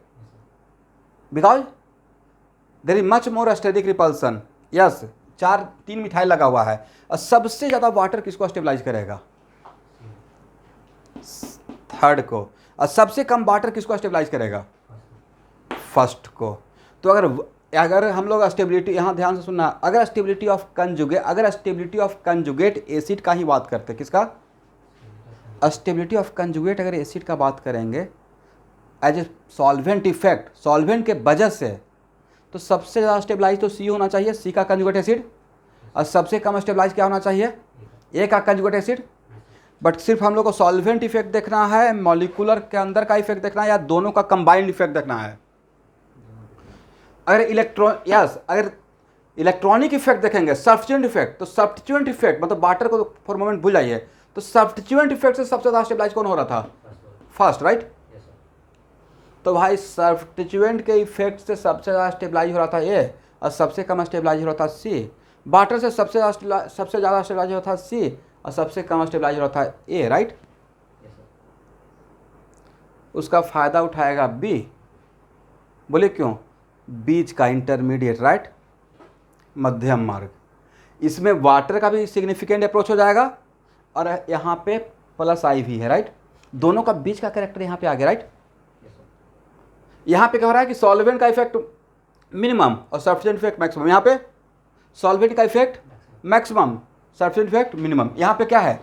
because there is much more steric repulsion. Yes, 3 methyl लगा हुआ है और सबसे ज़्यादा वाटर किसको स्टेबलाइज करेगा? थर्ड को। और सबसे कम वाटर किसको स्टेबलाइज करेगा? फर्स्ट को। तो अगर हम लोग स्टेबिलिटी, यहाँ ध्यान से सुनना, अगर स्टेबिलिटी ऑफ कंजुगेट एसिड का ही बात करते, किसका? स्टेबिलिटी ऑफ कंजुगेट अगर एसिड का बात करेंगे as a solvent effect, solvent के वजह से, तो सबसे ज़्यादा स्टेबलाइज तो सी होना चाहिए, सी का कंजुगेट एसिड, और सबसे कम स्टेबलाइज क्या होना चाहिए? ए का कंजुगेट एसिड। बट सिर्फ हम लोग को सॉल्वेंट इफेक्ट देखना है, मॉलिक्यूलर के अंदर का इफेक्ट देखना है, या दोनों का कंबाइंड इफेक्ट देखना है? अगर अगर इलेक्ट्रॉनिक इफेक्ट देखेंगे, सब्स्टिट्यूएंट इफेक्ट, तो सब्स्टिट्यूएंट इफेक्ट मतलब वाटर को फॉर मोमेंट भूल जाइए, तो सब्स्टिट्यूएंट इफेक्ट से सबसे ज़्यादा स्टेबलाइज कौन हो रहा था? First, right. तो भाई सब्स्टिट्यूएंट के इफेक्ट से सबसे ज़्यादा स्टेबलाइज हो रहा था ए, और सबसे कम स्टेबलाइज हो रहा था सी। वाटर से सबसे ज़्यादा स्टेबलाइज हो रहा था सी, और सबसे कम स्टेबलाइज हो रहा था ए, राइट। उसका फ़ायदा उठाएगा बी। बोले क्यों? बीच का इंटरमीडिएट, राइट, मध्यम मार्ग। इसमें वाटर का भी सिग्निफिकेंट अप्रोच हो जाएगा और यहाँ पे प्लस आई भी है, राइट। दोनों का बीच का कैरेक्टर यहाँ पे आ गया, राइट। यहाँ पे क्या हो रहा है कि सॉल्वेंट का इफेक्ट मिनिमम और सब्स्टिट्यूएंट इफेक्ट मैक्सिमम। यहाँ पे सॉल्वेंट का effect maximum, substituent effect minimum. यहाँ पे क्या है?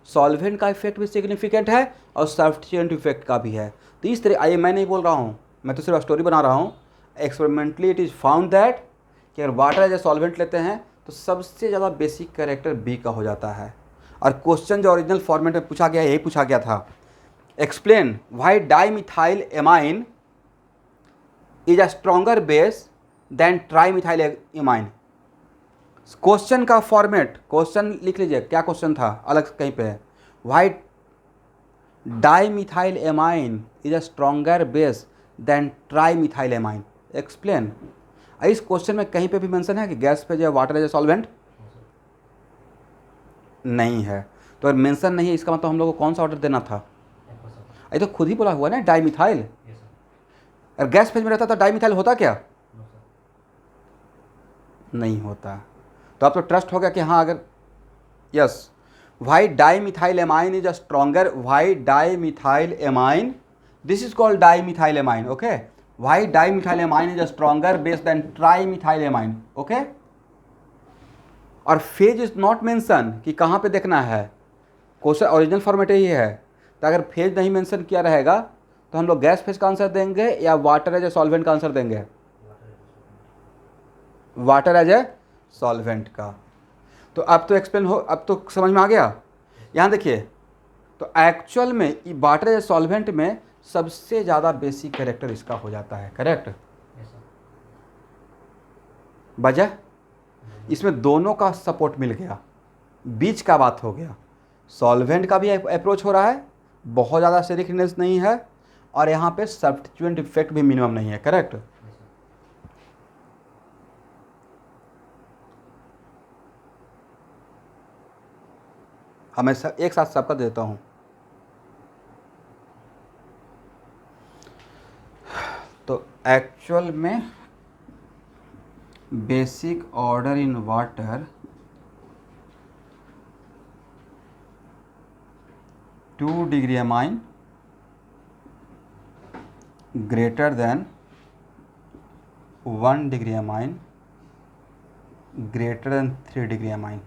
सॉल्वेंट का इफेक्ट भी सिग्निफिकेंट है और सब्स्टिट्यूएंट इफेक्ट का भी है। तो इस तरह, आइए, मैं नहीं बोल रहा हूँ, मैं तो सिर्फ स्टोरी बना रहा हूँ। Experimentally it is found that कि अगर वाटर एज ए सॉल्वेंट लेते हैं तो सबसे ज़्यादा बेसिक कैरेक्टर बी का हो जाता है। और क्वेश्चन जो ओरिजिनल फॉर्मेट में पूछा गया, यही पूछा गया था, explain why dimethyl amine is a stronger base than trimethyl amine. Question का फॉर्मेट, क्वेश्चन लिख लीजिए, क्या क्वेश्चन था, अलग कहीं पे है। Why dimethyl amine is a stronger base than trimethyl amine, explain. इस क्वेश्चन में कहीं पे भी मेंशन है कि गैस पे जो वाटर एज ए सॉल्वेंट नहीं है। तो अगर मेंशन नहीं है इसका मतलब हम लोग को कौन सा ऑर्डर देना था? ये तो खुद ही बोला हुआ ना, डाइमिथाइल। अगर गैस फेज में रहता तो डाइमिथाइल होता क्या? नहीं होता। तो आप तो ट्रस्ट हो गया कि हाँ, अगर yes, why di methyl amine is a stronger, why di methyl amine, this is called di methyl amine, okay. Why di methyl amine is a stronger base than tri methyl amine, okay. और phase is not mention कि कहाँ पे देखना है, question original format ही है। तो अगर phase नहीं मेंशन किया रहेगा तो हम लोग गैस फेज का आंसर देंगे या वाटर एज ए सॉल्वेंट का आंसर देंगे? वाटर एज ए सॉल्वेंट का। तो अब तो एक्सप्लेन हो, अब तो समझ में आ गया। यहाँ देखिए, तो एक्चुअल में वाटर एज ए सॉल्वेंट में सबसे ज़्यादा बेसिक कैरेक्टर इसका हो जाता है, करेक्ट? वजह इसमें दोनों का सपोर्ट मिल गया, बीच का बात हो गया। सॉल्वेंट का भी अप्रोच हो रहा है, बहुत ज़्यादा एसिडिकनेस नहीं है, और यहाँ पे सब्स्टिट्यूएंट इफेक्ट भी मिनिमम नहीं है, करेक्ट? हमें एक साथ सबका देता हूँ। तो एक्चुअल में basic order in water 2 degree amine greater than 1 degree amine greater than 3 degree amine.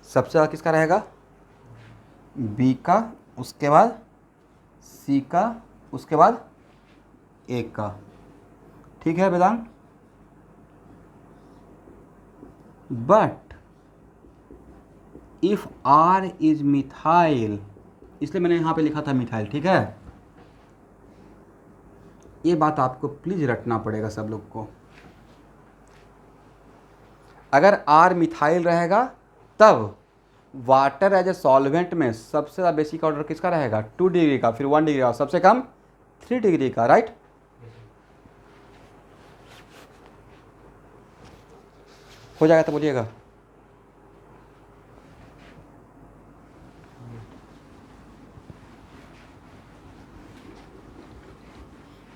सबसे ज़्यादा किसका रहेगा? बी का, उसके बाद सी का, उसके बाद ए का। ठीक है Vedant? But if R is methyl, इसलिए मैंने यहाँ पे लिखा था मिथाइल, ठीक है? ये बात आपको प्लीज रटना पड़ेगा सब लोग को। अगर आर मिथाइल रहेगा तब वाटर एज ए सॉल्वेंट में सबसे ज़्यादा बेसिक ऑर्डर किसका रहेगा? 2 डिग्री का, फिर 1 डिग्री का, सबसे कम 3 डिग्री का, राइट? हो जाएगा तो बोलिएगा।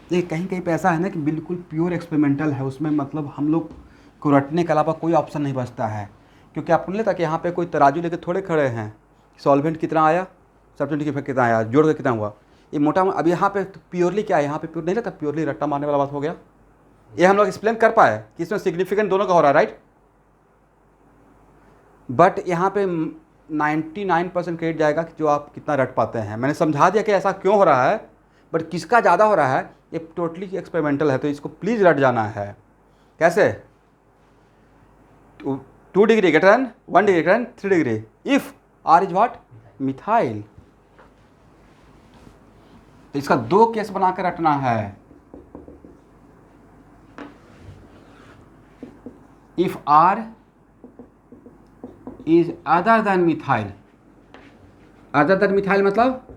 देखिए कहीं कहीं पे ऐसा है ना कि बिल्कुल प्योर एक्सपेरिमेंटल है, उसमें मतलब हम लोग को रटने के अलावा कोई ऑप्शन नहीं बचता है। क्योंकि आपको नहीं लगता कि यहाँ पे कोई तराजू लेके थोड़े खड़े हैं, सॉल्वेंट कितना आया, सब्स्टिट्यूएंट इफेक्ट कितना आया, जोड़ के कितना हुआ, ये मोटा। अब यहाँ पे तो प्योरली क्या है, यहाँ पे प्योर नहीं लगता, प्योरली रट्टा मारने वाला बात हो गया। ये हम लोग एक्सप्लेन कर पाए कि इसमें सिग्निफिकेंट दोनों का हो रहा है, राइट? बट यहाँ पे 99% क्रेडिट जाएगा कि जो आप कितना रट पाते हैं। मैंने समझा दिया कि ऐसा क्यों हो रहा है, बट किसका ज़्यादा हो रहा है ये टोटली एक्सपेरिमेंटल है, तो इसको प्लीज़ रट जाना है। कैसे? 2 degree greater than 1 degree greater than 3 degree if R is what? Methyl. तो इसका 2 केस बना कर रटना है। If R is other than methyl, other than methyl मतलब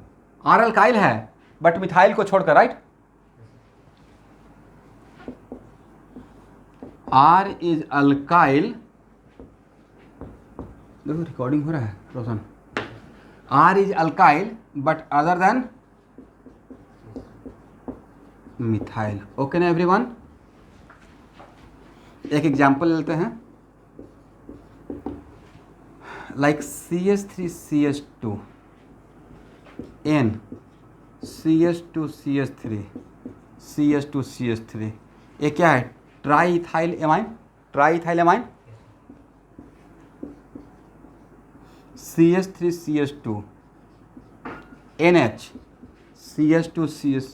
आर अल्काइल है बट मिथाइल को छोड़कर, राइट? आर इज अल्काइल, देखो रिकॉर्डिंग हो रहा है Roshan. R is alkyl but other than methyl. Okay ना एवरीवन? एक एग्जांपल लेते हैं, like CH3CH2 N CH2CH3 CH2CH3, ये क्या है? Try ethyl amine, try ethyl amine. CH3CH2 NH CH2CH।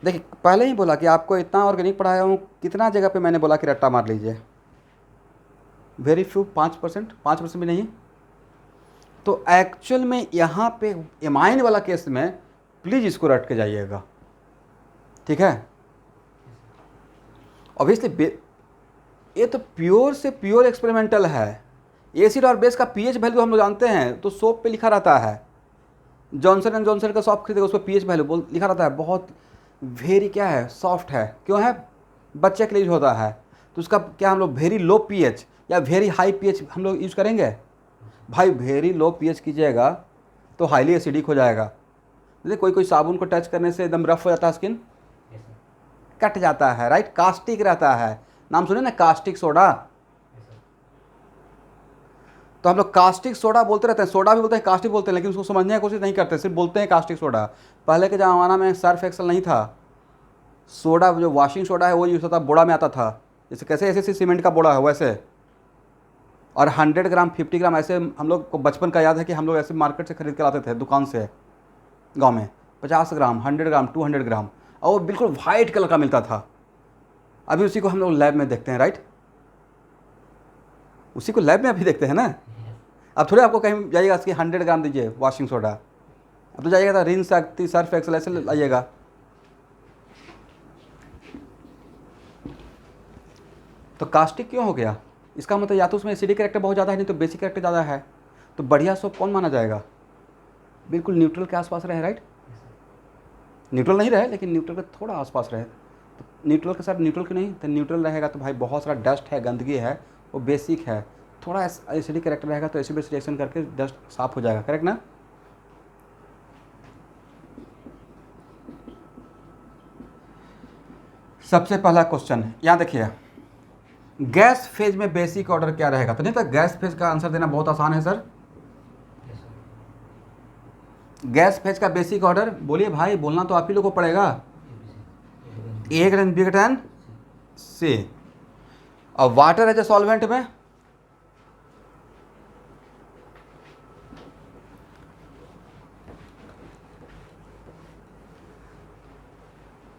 देखिए पहले ही बोला कि आपको इतना ऑर्गेनिक पढ़ाया हूँ, कितना जगह पे मैंने बोला कि रट्टा मार लीजिए? वेरी फ्यू, 5% भी नहीं। तो एक्चुअल में यहाँ पे एमाइन वाला केस में प्लीज़ इसको रट के जाइएगा, ठीक है? ऑब्वियसली ये तो प्योर से प्योर एक्सपेरिमेंटल है। एसिड और बेस का पीएच वैल्यू हम लोग जानते हैं, तो सोप पे लिखा रहता है। जॉनसन एंड जॉनसन का सोप खरीदेगा, उस पर पीएच वैल्यू लिखा रहता है। बहुत वेरी क्या है, सॉफ्ट है। क्यों है? बच्चे के लिए होता है। तो उसका क्या हम लोग वेरी लो पीएच या वेरी हाई पीएच हम लोग यूज़ करेंगे? भाई वेरी लो पीएच कीजिएगा तो हाईली एसिडिक हो जाएगा। जैसे कोई कोई साबुन को टच करने से एकदम रफ हो जाता है स्किन, कट जाता है, राइट, कास्टिक रहता है। नाम सुने ना कास्टिक सोडा, तो हम लोग कास्टिक सोडा बोलते रहते हैं, सोडा भी बोलते हैं कास्टिक बोलते हैं, लेकिन उसको समझने की कोशिश नहीं करते, सिर्फ बोलते हैं कास्टिक सोडा। पहले के ज़माना में सर्फ एक्सल नहीं था, सोडा जो वॉशिंग सोडा है वो यूज़ होता, बोड़ा में आता था, जैसे कैसे ऐसे सीमेंट का बोड़ा है वैसे। और 100 ग्राम 50 ग्राम ऐसे हम लोग को बचपन का याद है कि हम लोग ऐसे मार्केट से खरीद कर लाते थे दुकान से गांव में, 50 ग्राम 100 ग्राम 200 ग्राम, और वो बिल्कुल वाइट कलर का मिलता था। अभी उसी को हम लोग लैब में देखते हैं, राइट, उसी को लैब में अभी देखते हैं ना। अब थोड़े आपको कहीं जाइएगा इसकी 100 ग्राम दीजिए वॉशिंग सोडा, अब तो जाइएगा तो रिन शक्ति सर्फ एक्सल ऐसे लाइएगा। तो कास्टिक क्यों हो गया? इसका मतलब या तो उसमें एसिडिक कैरेक्टर बहुत ज़्यादा है, नहीं तो बेसिक कैरेक्टर ज़्यादा है। तो बढ़िया सोप कौन माना जाएगा? बिल्कुल न्यूट्रल के आसपास रहे, राइट, न्यूट्रल नहीं रहे लेकिन न्यूट्रल के थोड़ा आसपास रहे। तो न्यूट्रल के साथ न्यूट्रल क्यों नहीं, तो न्यूट्रल रहेगा तो भाई बहुत सारा डस्ट है, गंदगी है, वो बेसिक है, थोड़ा एसिडिक कैरेक्टर रहेगा तो एसिड बेस रिएक्शन करके डस्ट साफ हो जाएगा, करेक्ट ना। सबसे पहला क्वेश्चन यहाँ देखिए, गैस फेज में बेसिक ऑर्डर क्या रहेगा? तो नहीं, तो गैस फेज का आंसर देना बहुत आसान है सर। गैस फेज का बेसिक ऑर्डर बोलिए भाई, बोलना तो आप ही लोगों को पड़ेगा, ए ग्रेटर बी ग्रेटर सी। और वाटर एज ए सॉल्वेंट में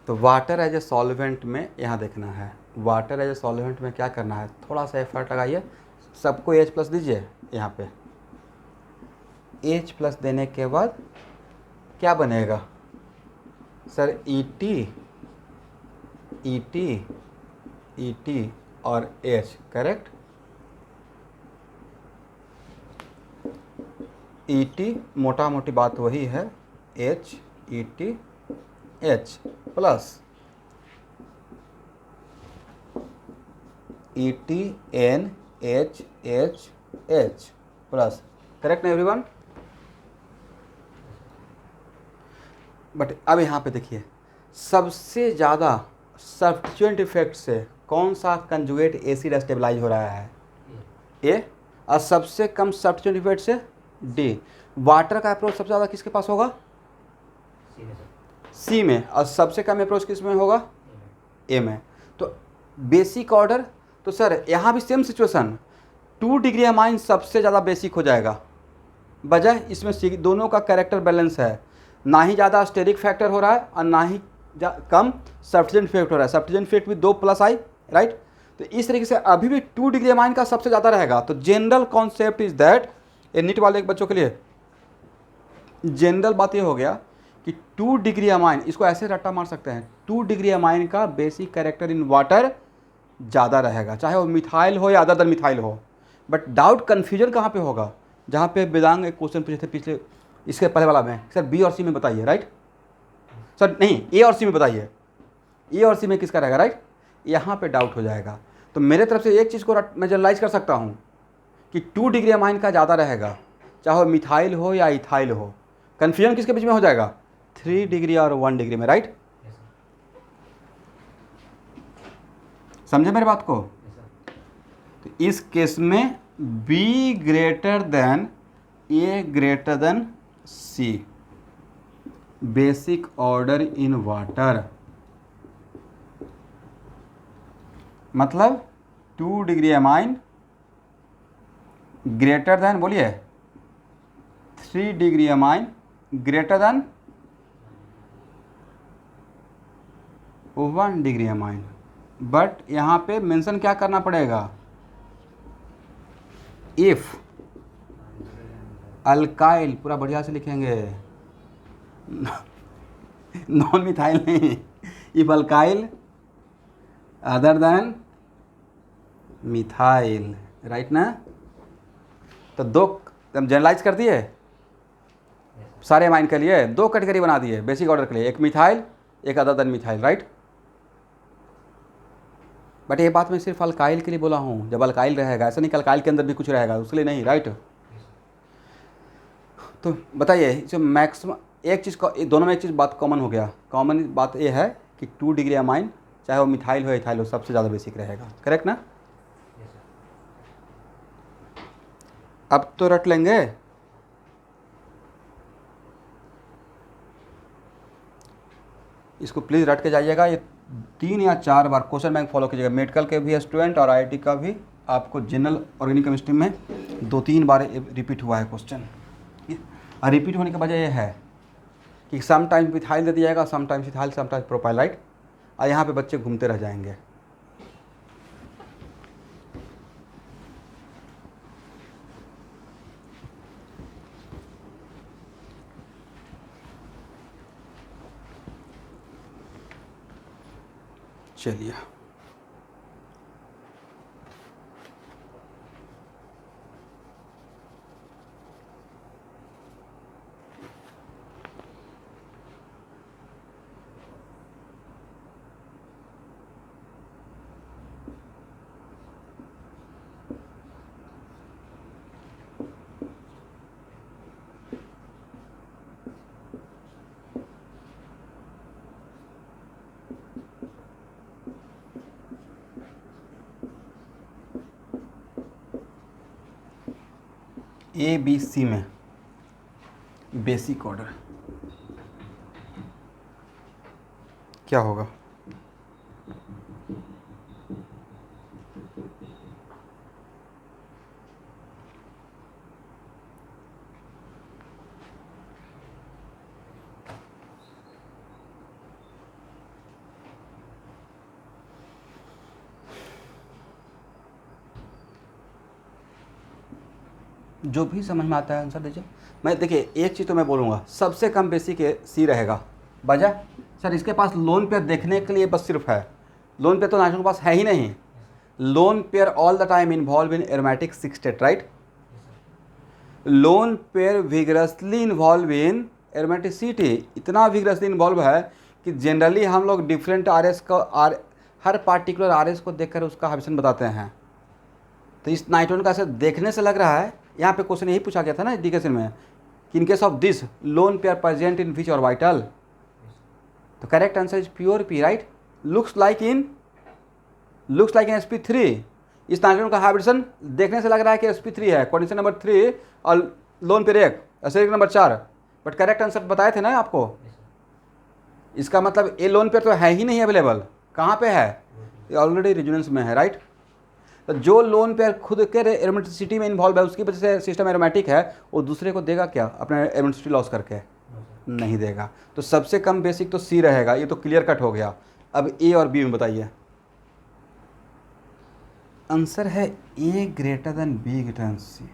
तो वाटर एज ए सॉल्वेंट में यहाँ देखना है, वाटर एज ए सॉल्वेंट में क्या करना है, थोड़ा सा एफर्ट लगाइए, सबको H प्लस दीजिए यहाँ पे। H प्लस देने के बाद क्या बनेगा सर? E T और H, करेक्ट। E T मोटा मोटी बात वही है, H E T H plus E T N H H H plus, correct ना एवरीवन? बट अब यहाँ पे देखिए, सबसे ज़्यादा सब्स्टिट्यूएंट इफेक्ट से कौन सा कंजुगेट एसिड स्टेबलाइज हो रहा है? ए। और सबसे कम सब्स्टिट्यूएंट इफेक्ट से डी। वाटर का अप्रोच सबसे ज़्यादा किसके पास होगा? सी में। और सबसे कम अप्रोच किस में होगा? ए में। तो बेसिक ऑर्डर, तो सर यहाँ भी सेम सिचुएशन, 2 डिग्री अमाइन सबसे ज़्यादा बेसिक हो जाएगा, वजह इसमें दोनों का कैरेक्टर बैलेंस है, ना ही ज़्यादा स्टेरिक फैक्टर हो रहा है और ना ही कम सब्स्टिट्यूएंट इफेक्ट हो रहा है, सब्स्टिट्यूएंट इफेक्ट भी 2 प्लस आई, राइट। तो इस तरीके से अभी भी 2 डिग्री अमाइन का सबसे ज़्यादा रहेगा। तो जनरल कॉन्सेप्ट इज दैट, ये नीट वाले एक बच्चों के लिए जनरल बात ये हो गया कि 2 डिग्री अमाइन, इसको ऐसे रट्टा मार सकते हैं, 2 डिग्री अमाइन का बेसिक कैरेक्टर इन वाटर ज़्यादा रहेगा, चाहे वो मिथाइल हो या अदर देन मिथाइल हो। बट डाउट कन्फ्यूजन कहाँ पे होगा? जहाँ पे वेदांग एक क्वेश्चन पूछे थे पिछले, इसके पहले वाला में, सर बी और सी में बताइए, राइट सर, नहीं ए और सी में बताइए, ए और सी में किसका रहेगा, राइट। यहाँ पे डाउट हो जाएगा। तो मेरे तरफ से एक चीज़ को मैं जनरलाइज कर सकता हूँ कि 2 डिग्री अमाइन का ज़्यादा रहेगा, चाहे वो मिथाइल हो या इथाइल हो। कन्फ्यूजन किसके बीच में हो जाएगा? 3 डिग्री और 1 डिग्री में, राइट। समझे मेरे बात को? तो इस केस में B greater than A greater than C, basic order in water, मतलब 2 डिग्री अमाइन ग्रेटर देन, बोलिए 3 degree amine greater than 1 degree amine. But यहाँ पे मेंशन क्या करना पड़ेगा? इफ अल्काइल, पूरा बढ़िया से लिखेंगे, नॉन मिथाइल नहीं, if alkyl other than methyl, right ना। तो 2 हम जनरलाइज कर दिए सारे अमाइन के लिए, 2 कैटेगरी बना दिए बेसिक ऑर्डर के लिए, एक मिथाइल एक other than methyl, right. But ये बात मैं सिर्फ अल्काइल के लिए बोला हूँ, जब अल्काइल रहेगा, ऐसा नहीं कि अल्काइल के अंदर भी कुछ रहेगा, उसके लिए नहीं, राइट। तो बताइए जो मैक्सिमम एक चीज़ का दोनों में एक चीज़ बात कॉमन हो गया। कॉमन बात ये है कि 2 डिग्री अमाइन चाहे वो मिथाइल हो इथाइल हो सबसे ज़्यादा बेसिक रहेगा। करेक्ट ना? अब तो रट लेंगे। इसको प्लीज़ रट के जाइएगा। ये 3 या 4 बार क्वेश्चन बैंक फॉलो कीजिएगा। मेडिकल के भी स्टूडेंट और आईआईटी का भी आपको जनरल ऑर्गेनिक केमिस्ट्री में 2-3 बार रिपीट हुआ है क्वेश्चन। और रिपीट होने की वजह यह है कि समटाइम्स मिथाइल दे दिया जाएगा, समटाइम्स इथाइल, समटाइम्स प्रोपाइलाइट, और यहाँ पे बच्चे घूमते रह जाएंगे। चलिए ए बी सी में बेसिक ऑर्डर क्या होगा? जो भी समझ में आता है आंसर दीजिए। मैं देखिए एक चीज़ तो मैं बोलूँगा, सबसे कम बेसिक सी रहेगा। वजह सर इसके पास लोन पेयर देखने के लिए बस सिर्फ है। लोन पेयर तो नाइट्रोजन के पास है ही नहीं। Lone pair all the time involve in aromatic 6 state, right? Lone pair vigorously involve in aromaticity. इतना विगरसली इन्वॉल्व है कि जनरली हम लोग डिफरेंट आरएस को हर पार्टिकुलर आरएस को देखकर उसका हाइब्रिडेशन बताते हैं। तो इस नाइट्रोजन का ऐसे देखने से लग रहा है, यहाँ पे क्वेश्चन यही पूछा गया था ना इंडिकेशन में कि in case of this lone pair present in which orbital, तो correct answer is pure P, right? Looks like in sp3। इस नाइट्रोजन का हाइब्रिडेशन देखने से लग रहा है कि sp3 है, कंडीशन नंबर 3 और lone pair 1, acidic number 4। But correct answer बताए थे ना आपको। इसका मतलब ये लोन पेयर तो है ही नहीं अवेलेबल। कहाँ पे है? ये ऑलरेडी रेजोनेंस में है, राइट? तो जो लोन पेयर खुद के एरोमेटिसिटी में इन्वॉल्व है उसकी वजह से सिस्टम एरोमेटिक है, वो दूसरे को देगा क्या अपने एरोमेटिसिटी लॉस करके? नहीं देगा। तो सबसे कम बेसिक तो सी रहेगा। ये तो क्लियर कट हो गया। अब ए और बी में बताइए। आंसर है A greater than B greater than C.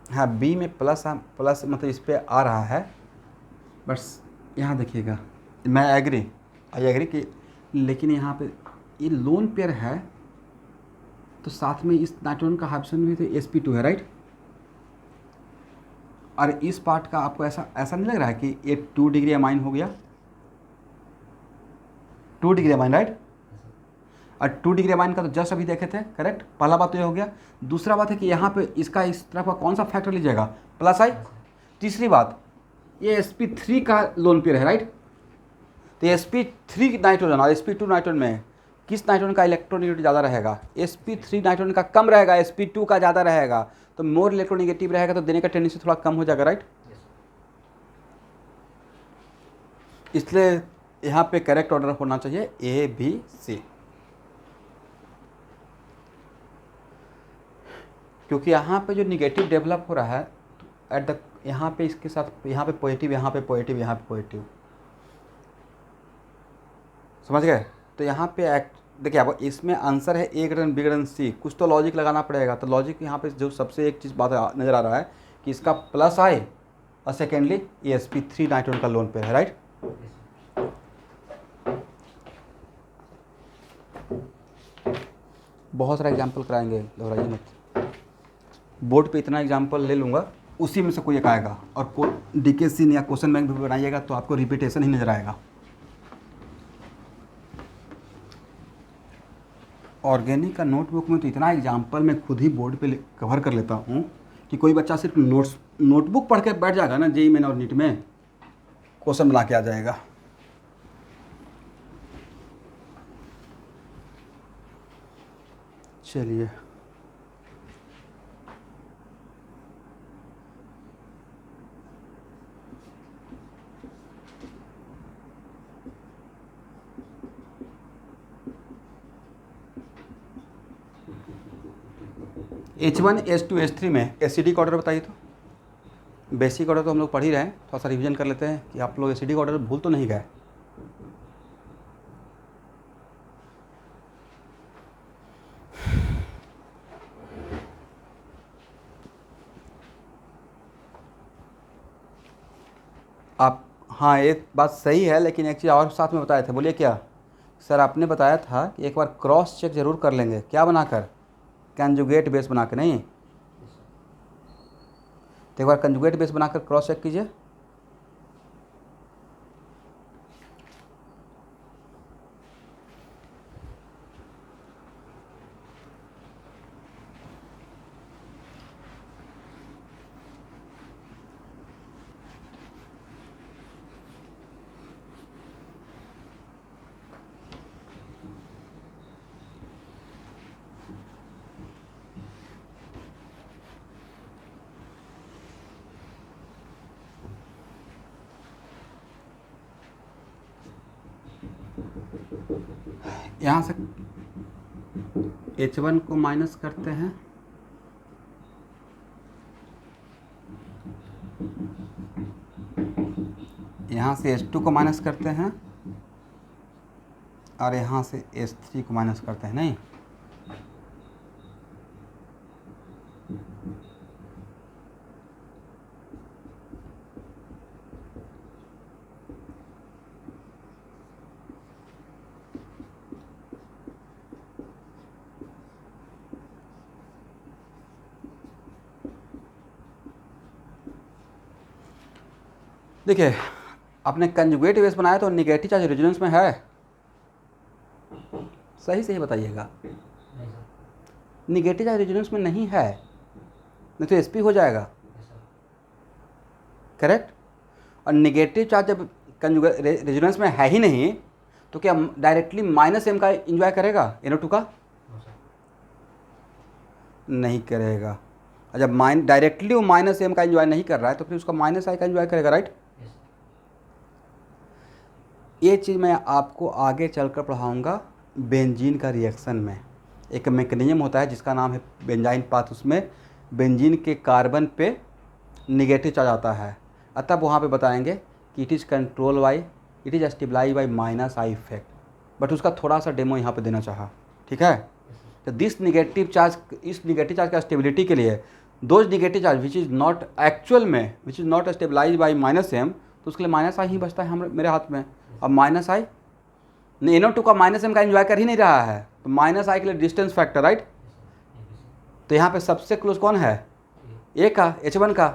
हाँ बी में प्लस मतलब इस पे आ रहा है। बस यहाँ देखिएगा, मैं आई एग्री कि लेकिन यहाँ पे ये लोन पेयर है तो साथ में इस नाइट्रोजन का हाइब्रिडेशन भी तो sp2 है, राइट? और इस पार्ट का आपको ऐसा नहीं लग रहा है कि ये 2 डिग्री अमाइन हो गया? 2 डिग्री अमाइन, राइट? और 2 डिग्री अमाइन का तो जस्ट अभी देखे थे, करेक्ट? पहला बात तो ये हो गया। दूसरा बात है कि यहाँ पे इसका इस तरफ का कौन सा फैक्टर लीजिएगा? प्लस आई। तीसरी बात, ये sp3 का लोन पेयर है, राइट? तो sp3 नाइट्रोजन और sp2 नाइट्रोजन में किस नाइट्रोजन का इलेक्ट्रोनेगेटिव ज़्यादा रहेगा? sp3 नाइट्रोजन का कम रहेगा, sp2 का ज़्यादा रहेगा। तो मोर इलेक्ट्रोनेगेटिव रहेगा तो देने का टेंडेंसी थोड़ा कम हो जाएगा, राइट? इसलिए यहाँ पे करेक्ट ऑर्डर होना चाहिए ए बी सी, क्योंकि यहाँ पे जो निगेटिव डेवलप हो रहा है एट द यहाँ पे इसके साथ यहाँ पे पॉजिटिव, यहाँ पे पॉजिटिव, यहाँ पे पॉजिटिव, समझ गए? तो यहाँ पे देखिए आपको इसमें आंसर है ए ग्रेटर बी ग्रेटर सी। कुछ तो लॉजिक लगाना पड़ेगा। तो लॉजिक यहाँ पे जो सबसे एक चीज़ बात नज़र आ रहा है कि इसका प्लस आए और सेकेंडली ये sp3 नाइट्रोजन का लोन पेयर है, राइट? बहुत सारा एग्जाम्पल कराएंगे, घबराइए मत। बोर्ड पे इतना एग्जाम्पल ले लूँगा, उसी में से कोई एक आएगा। और DKC या क्वेश्चन बैंक भी बनाइएगा तो आपको रिपीटेशन ही नज़र आएगा। ऑर्गेनिक का नोटबुक में तो इतना एग्जाम्पल मैं खुद ही बोर्ड पे कवर कर लेता हूँ कि कोई बच्चा सिर्फ नोटबुक पढ़ के बैठ जाएगा ना, जेई मेन और नीट में क्वेश्चन बना के आ जाएगा। चलिए H1 H2 H3 में एसिडिक ऑर्डर बताइए तो। बेसिक ऑर्डर तो हम लोग पढ़ ही रहे हैं, थोड़ा सा रिवीजन कर लेते हैं कि आप लोग एसिडिक ऑर्डर भूल तो नहीं गए। आप, हाँ एक बात सही है, लेकिन एक चीज़ और साथ में बताए थे, बोलिए क्या सर? आपने बताया था कि एक बार क्रॉस चेक जरूर कर लेंगे, क्या बनाकर? कंजुगेट बेस बना के। नहीं तो एक बार कंजुगेट बेस बनाकर क्रॉस चेक कीजिए। यहाँ से H1 को माइनस करते हैं, यहाँ से H2 को माइनस करते हैं, और यहाँ से H3 को माइनस करते हैं। नहीं देखिए, आपने कंजुगेट बेस बनाया तो निगेटिव चार्ज रेजोनेंस में है? सही सही बताइएगा। निगेटिव चार्ज रेजोनेंस में नहीं है, नहीं तो sp हो जाएगा। करेक्ट। और निगेटिव चार्ज जब कंजुगेट रेजोनेंस में है ही नहीं, तो क्या डायरेक्टली -m का इंजॉय करेगा NO2 का? नहीं करेगा। और जब डायरेक्टली वो -m का इंजॉय नहीं कर रहा है, तो फिर उसका -i का इंजॉय करेगा, राइट? ये चीज़ मैं आपको आगे चलकर पढ़ाऊँगा बेंजीन का रिएक्शन में। एक मैकेनिज्म होता है जिसका नाम है बेंजाइन पाथ। उसमें बेंजीन के कार्बन पे निगेटिव चार्ज आता है, तब वहाँ पे बताएंगे कि it is control by, it is stabilise by -i effect. But उसका थोड़ा सा डेमो यहाँ पे देना चाहा, ठीक है? तो दिस निगेटिव चार्ज, इस निगेटिव चार्ज का स्टेबिलिटी के लिए those negative charge which is not actual में, which is not stabilize by -m, तो उसके लिए -i ही बचता है मेरे हाथ में। अब -i NO2 का -m का एंजॉय कर ही नहीं रहा है, तो -i के लिए डिस्टेंस फैक्टर, राइट? तो यहाँ पे सबसे क्लोज कौन है? A का, H1 का,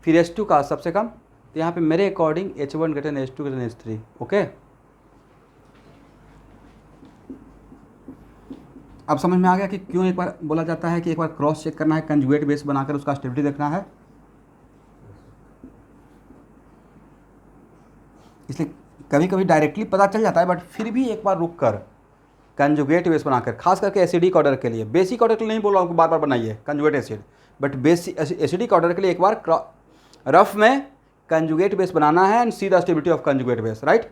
फिर H2 का सबसे कम। तो यहाँ पे मेरे according H1 greater than H2 greater than H3। Okay, अब समझ में आ गया कि क्यों एक बार बोला जाता है कि एक बार क्रॉस चेक करना है, कंजुगेट बेस बनाकर उसका स्टेबिलिटी देखना है। इसलिए कभी कभी डायरेक्टली पता चल जाता है, बट फिर भी एक बार रुक कर कंजुगेट बेस बनाकर, खास करके एसिडिक ऑर्डर के लिए। बेसिक ऑर्डर के लिए नहीं बोल रहा हूँ बार बार बनाइए conjugate acid, but acidic order के लिए एक बार रफ में कंजुगेट बेस बनाना है and see the stability of conjugate base, right?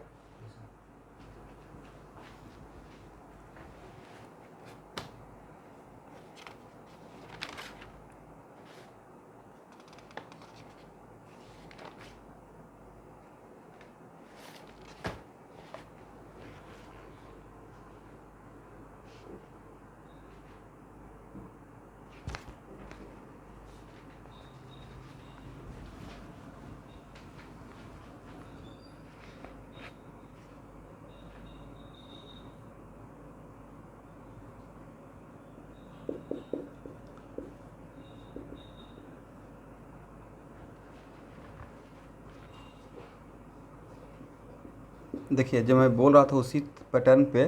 देखिए, जो मैं बोल रहा था उसी पैटर्न पे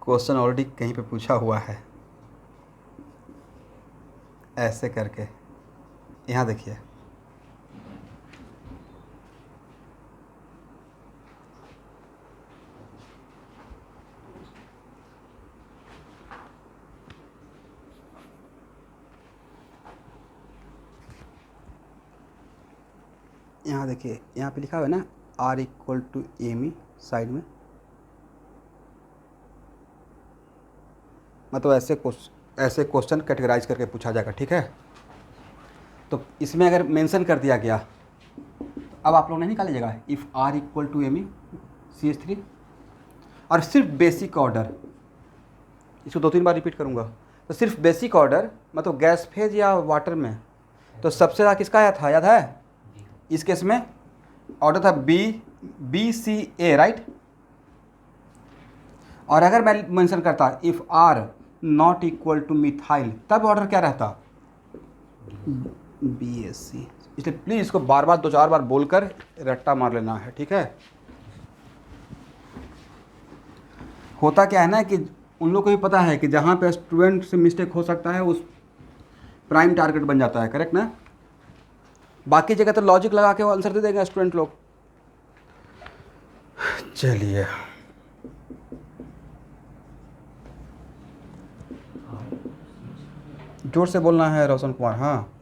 क्वेश्चन ऑलरेडी कहीं पे पूछा हुआ है, ऐसे करके। यहाँ देखिए, यहाँ देखिए, यहाँ पे लिखा हुआ है ना R equal to M side में, मतलब ऐसे क्वेश्चन कैटेगराइज करके पूछा जाएगा, ठीक है। तो इसमें अगर मेंशन कर दिया गया, अब आप लोग नहीं निकालिएगा, if R equal to M CH3, और सिर्फ बेसिक ऑर्डर, इसको 2-3 बार रिपीट करूँगा। तो सिर्फ बेसिक ऑर्डर मतलब गैस फेज या वाटर में, तो सबसे ज़्यादा किसका आया था, याद है? इस केस में ऑर्डर था BCA, राइट। और अगर मैं मेंशन करता if R not equal two methyl, तब ऑर्डर क्या रहता, BSC। इसलिए प्लीज़ इसको बार बार 2-4 बार बोलकर रट्टा मार लेना है, ठीक है। होता क्या है ना कि उन लोग को भी पता है कि जहाँ पे स्टूडेंट से मिस्टेक हो सकता है उस प्राइम टारगेट बन जाता है, करेक्ट ना। बाकी जगह तो लॉजिक लगा के वो आंसर दे देंगे स्टूडेंट लोग। चलिए, जोर से बोलना है रोशन कुमार। हाँ,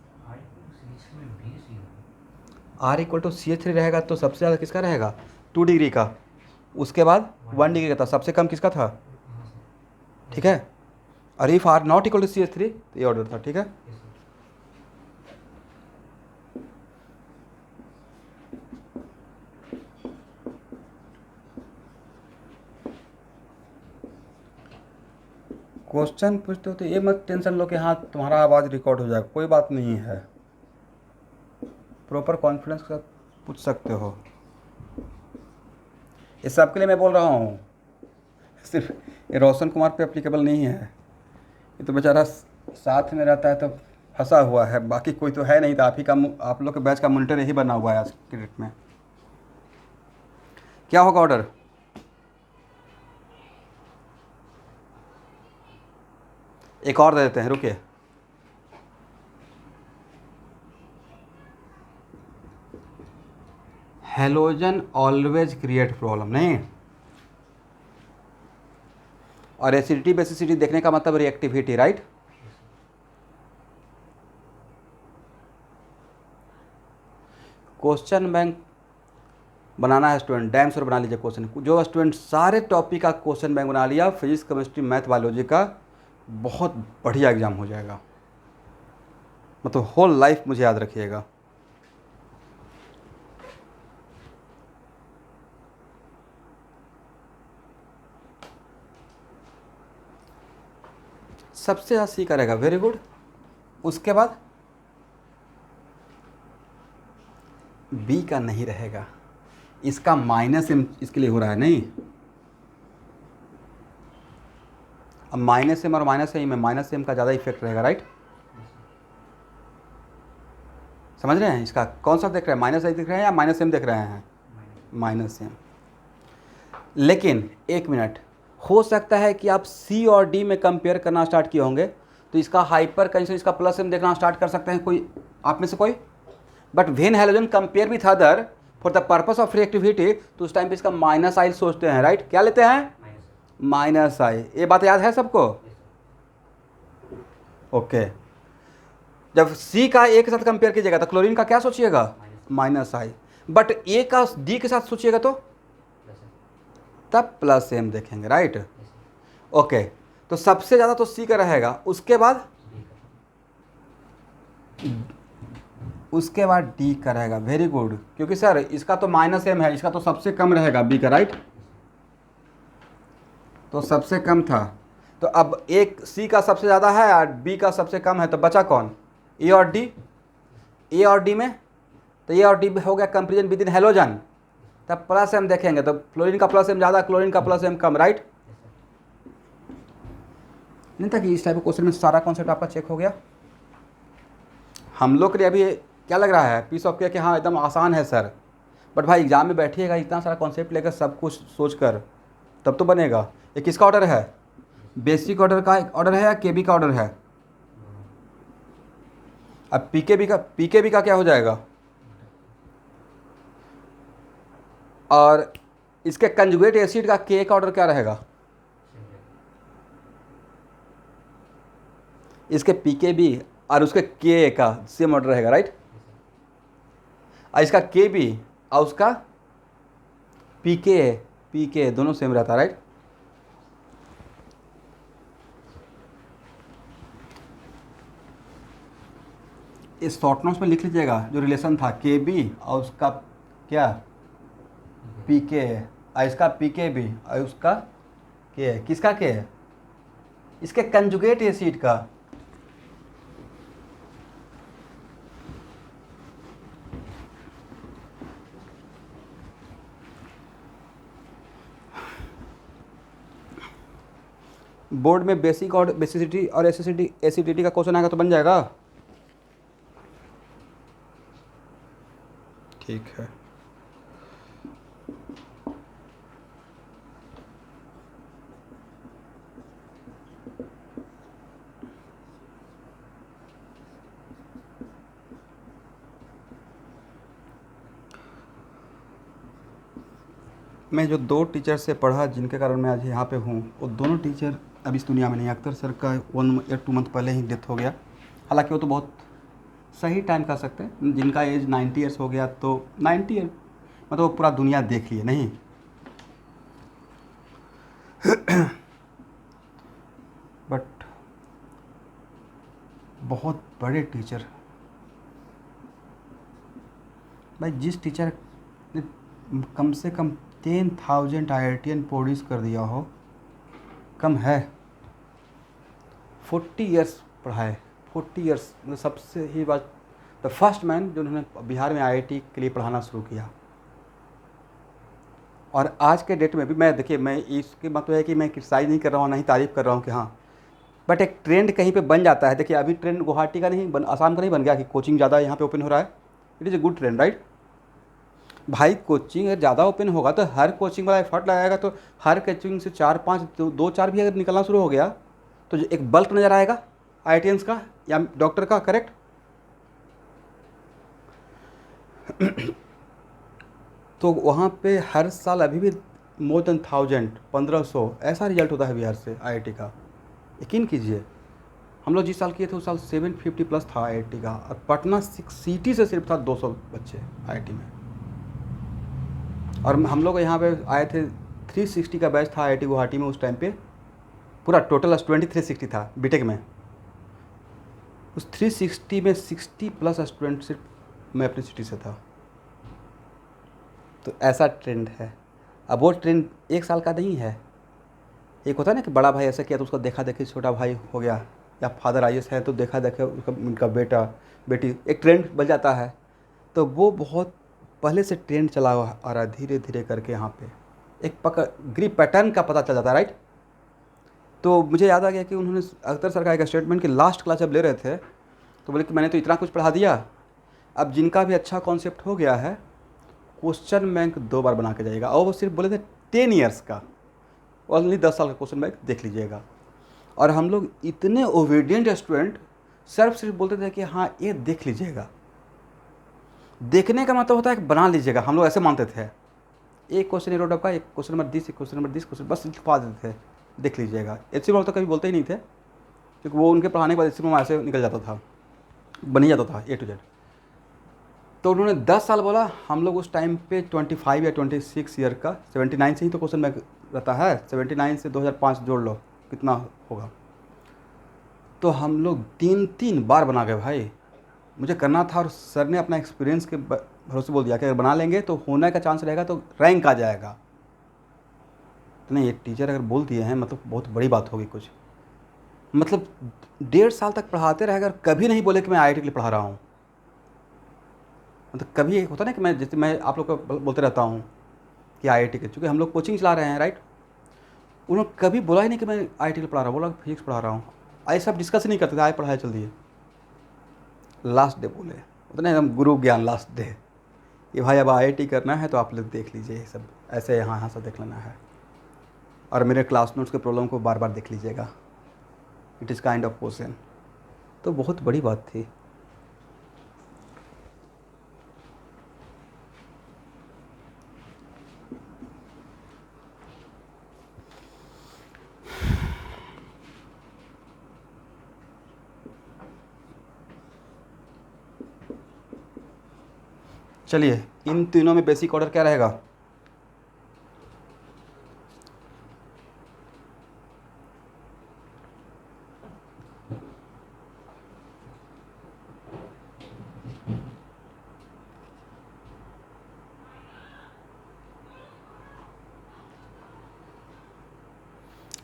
R इक्वल टू CH3 रहेगा तो सबसे ज़्यादा किसका रहेगा, 2 डिग्री का, उसके बाद 1 डिग्री का था, सबसे कम किसका था, ठीक है। और if R not equal to CH3 तो ये ऑर्डर था, ठीक है। क्वेश्चन पूछते हो तो ये मत टेंशन लो कि हाँ तुम्हारा आवाज़ रिकॉर्ड हो जाएगा, कोई बात नहीं है, प्रॉपर कॉन्फिडेंस के साथ पूछ सकते हो। इस सब के लिए मैं बोल रहा हूँ, सिर्फ ये रोशन कुमार पे एप्लीकेबल नहीं है, ये तो बेचारा साथ में रहता है तो फंसा हुआ है, बाकी कोई तो है नहीं, तो आप ही का, आप लोग के बैच का मॉनिटर यही बना हुआ है आज के डेट में। क्या होगा ऑर्डर, एक और दे देते हैं, रुकिए। हेलोजन ऑलवेज क्रिएट प्रॉब्लम, नहीं। और एसिडिटी बेसिसिटी देखने का मतलब रिएक्टिविटी, राइट। क्वेश्चन बैंक बनाना है स्टूडेंट, डैम श्योर बना लीजिए क्वेश्चन। जो स्टूडेंट सारे टॉपिक का क्वेश्चन बैंक बना लिया, फिजिक्स केमिस्ट्री मैथ बायोलॉजी का, बहुत बढ़िया एग्जाम हो जाएगा, मतलब होल लाइफ मुझे याद रखिएगा। सबसे ज़्यादा सी का रहेगा, वेरी गुड। उसके बाद बी का नहीं रहेगा, इसका -m इसके लिए हो रहा है, नहीं। अब -m और -m में -m का ज़्यादा इफेक्ट रहेगा, राइट। समझ रहे हैं, इसका कौन सा देख रहे हैं, -i देख रहे हैं या -m देख रहे हैं, -m। लेकिन एक मिनट, हो सकता है कि आप C और D में कंपेयर करना स्टार्ट किए होंगे, तो इसका हाइपर कंडीशन, इसका +m देखना स्टार्ट कर सकते हैं कोई आप में से कोई। But when halogen compare with other for the purpose of reactivity, तो उस टाइम पे इसका -i सोचते हैं, राइट। क्या लेते हैं, -i। ये बात याद है सबको, ओके। जब C का A के साथ कंपेयर कीजिएगा तो क्लोरीन का क्या सोचिएगा, -i। बट A का D के साथ सोचिएगा तो तब +m देखेंगे, राइट। ओके, तो सबसे ज़्यादा तो C का रहेगा, उसके बाद D का रहेगा, वेरी गुड। क्योंकि सर इसका तो -m है, इसका तो सबसे कम रहेगा B का, राइट। तो सबसे कम था, तो अब एक C का सबसे ज़्यादा है और B का सबसे कम है, तो बचा कौन, A और D। A और D में तो A और D हो गया कंपेरिजन विद इन हेलोजन, तब +m देखेंगे, तो फ्लोरीन का +m ज़्यादा, क्लोरीन का +m कम, राइट। नहीं था कि इस टाइप के क्वेश्चन में सारा कॉन्सेप्ट आपका चेक हो गया। हम लोग के लिए अभी क्या लग रहा है, पीस ऑफ केक कि हाँ एकदम आसान है सर, बट भाई एग्जाम में बैठिएगा इतना सारा कॉन्सेप्ट लेकर, सब कुछ सोच कर, तब तो बनेगा। ये किसका ऑर्डर है, बेसिक ऑर्डर का ऑर्डर है या केबी का ऑर्डर है? अब पीकेबी का क्या हो जाएगा? और इसके कंजुगेट एसिड का के का ऑर्डर क्या रहेगा? इसके पीकेबी और उसके के का सेम ऑर्डर रहेगा, राइट? और इसका के बी और उसका पीके दोनों सेम रहता है, राइट? इस शॉर्ट नोट्स में लिख लीजिएगा जो रिलेशन था के बी और उसका क्या पीके है, और इसका पीके बी और उसका के है। किसका के है? इसके कंजुगेट एसिड का। बोर्ड में बेसिक और बेसिसिटी और एसिडिटी का क्वेश्चन आएगा तो बन जाएगा। ठीक है। मैं जो 2 टीचर से पढ़ा जिनके कारण मैं आज यहाँ पे हूँ, वो दोनों टीचर अब इस दुनिया में नहीं। अख्तर सर का 1 या 2 मंथ पहले ही डेथ हो गया। हालांकि वो तो बहुत सही टाइम कह सकते हैं, जिनका एज 90 ईयर्स हो गया तो 90 ईयर मतलब वो पूरा दुनिया देख लिए नहीं। बट बहुत बड़े टीचर भाई, जिस टीचर ने कम से कम 10,000 IITian प्रोड्यूस कर दिया हो, कम है। 40 ईयर्स पढ़ाए, 40 ईयर्स मतलब सबसे ही बात, द फर्स्ट मैन जो उन्होंने बिहार में IIT के लिए पढ़ाना शुरू किया। और आज के डेट में भी मैं देखिए, मैं इसके मतलब है कि मैं क्रिटिसाइज नहीं कर रहा हूँ, ना ही तारीफ़ कर रहा हूँ कि हाँ, बट एक ट्रेंड कहीं पे बन जाता है। देखिए अभी ट्रेंड गुवाहाटी का नहीं आसाम का नहीं बन गया कि कोचिंग ज़्यादा यहाँ पे ओपन हो रहा है। It is a good trend, right? भाई कोचिंग अगर ज़्यादा ओपन होगा तो हर कोचिंग वाला एफर्ट लगाएगा, तो हर कोचिंग से 4-5 2-4 भी अगर निकलना शुरू हो गया तो जो एक बल्क नज़र आएगा IITians का या डॉक्टर का, करेक्ट? तो वहाँ पे हर साल अभी भी मोर देन 1000 1500 ऐसा रिजल्ट होता है बिहार से IIT का। यकीन कीजिए, हम लोग जिस साल किए थे उस साल 750 प्लस था IIT का, और पटना सिटी से सिर्फ था 200 बच्चे IIT में। और हम लोग यहाँ पे आए थे, 360 का बैच था IIT गुवाहाटी में उस टाइम पे। पूरा टोटल 2360 था बीटेक में। उस 360 में 60 प्लस स्टूडेंट सिर्फ मैं अपनी सिटी से था। तो ऐसा ट्रेंड है। अब वो ट्रेंड 1 साल का नहीं है। एक होता है ना कि बड़ा भाई ऐसा किया तो उसका देखा देखी छोटा भाई हो गया, या फादर IAS है तो देखा देखा उसका उनका बेटा बेटी, एक ट्रेंड बन जाता है। तो वो बहुत पहले से ट्रेंड चला हुआ आ रहा है, धीरे धीरे करके यहाँ पे एक ग्रिप पैटर्न का पता चल जाता है, राइट? तो मुझे याद आ गया कि उन्होंने अख्तर सर का एक स्टेटमेंट कि लास्ट क्लास जब ले रहे थे तो बोले कि मैंने तो इतना कुछ पढ़ा दिया, अब जिनका भी अच्छा कॉन्सेप्ट हो गया है क्वेश्चन बैंक 2 बार बना के जाएगा। और वो सिर्फ बोले थे 10 ईयर्स का, ओनली 10 साल का क्वेश्चन बैंक देख लीजिएगा। और हम लोग इतने ओबीडियंट स्टूडेंट सिर्फ बोलते थे कि हाँ ये देख लीजिएगा। देखने का मतलब होता है कि बना लीजिएगा, हम लोग ऐसे मानते थे। एक क्वेश्चन ए रोड का, एक क्वेश्चन नंबर 10, एक क्वेश्चन नंबर 10 क्वेश्चन बस लिखवा देते थे, देख लीजिएगा। एचसी वाले तो कभी बोलते ही नहीं थे, क्योंकि वो उनके पढ़ाने के बाद एचसी में ऐसे निकल जाता था, बन ही जाता था A to Z। तो उन्होंने 10 साल बोला, हम लोग उस टाइम पे 25 या 26 ईयर का, 79 से ही तो क्वेश्चन बैंक रहता है, 79 से 2005 जोड़ लो कितना होगा। तो हम लोग 3-3 बार बना गए भाई। मुझे करना था और सर ने अपना एक्सपीरियंस के भरोसे बोल दिया कि अगर बना लेंगे तो होने का चांस रहेगा, तो रैंक आ जाएगा। तो नहीं, ये टीचर अगर बोल दिए हैं मतलब बहुत बड़ी बात होगी कुछ। मतलब 1.5 साल तक पढ़ाते रहेगा और कभी नहीं बोले कि मैं IIT के लिए पढ़ा रहा हूँ। मतलब कभी होता ना कि मैं, जैसे मैं आप लोग को बोलते रहता हूँ कि IIT के, चूँकि हम लोग कोचिंग चला रहे हैं, राइट? उन्होंने कभी बोला ही नहीं कि मैं IIT के लिए पढ़ा रहा हूँ, बोला फिजिक्स पढ़ा रहा हूँ। आए सब डिस्कस ही नहीं करते थे, आए पढ़ाई चल दिए। लास्ट डे बोले, उतने एकदम गुरु ज्ञान लास्ट डे कि भाई अब IIT करना है तो आप लोग देख लीजिए, ये सब ऐसे यहाँ से देख लेना है। और मेरे क्लास नोट्स के प्रॉब्लम को बार बार देख लीजिएगा। It is kind of question. तो बहुत बड़ी बात थी। चलिए, इन तीनों में बेसिक ऑर्डर क्या रहेगा?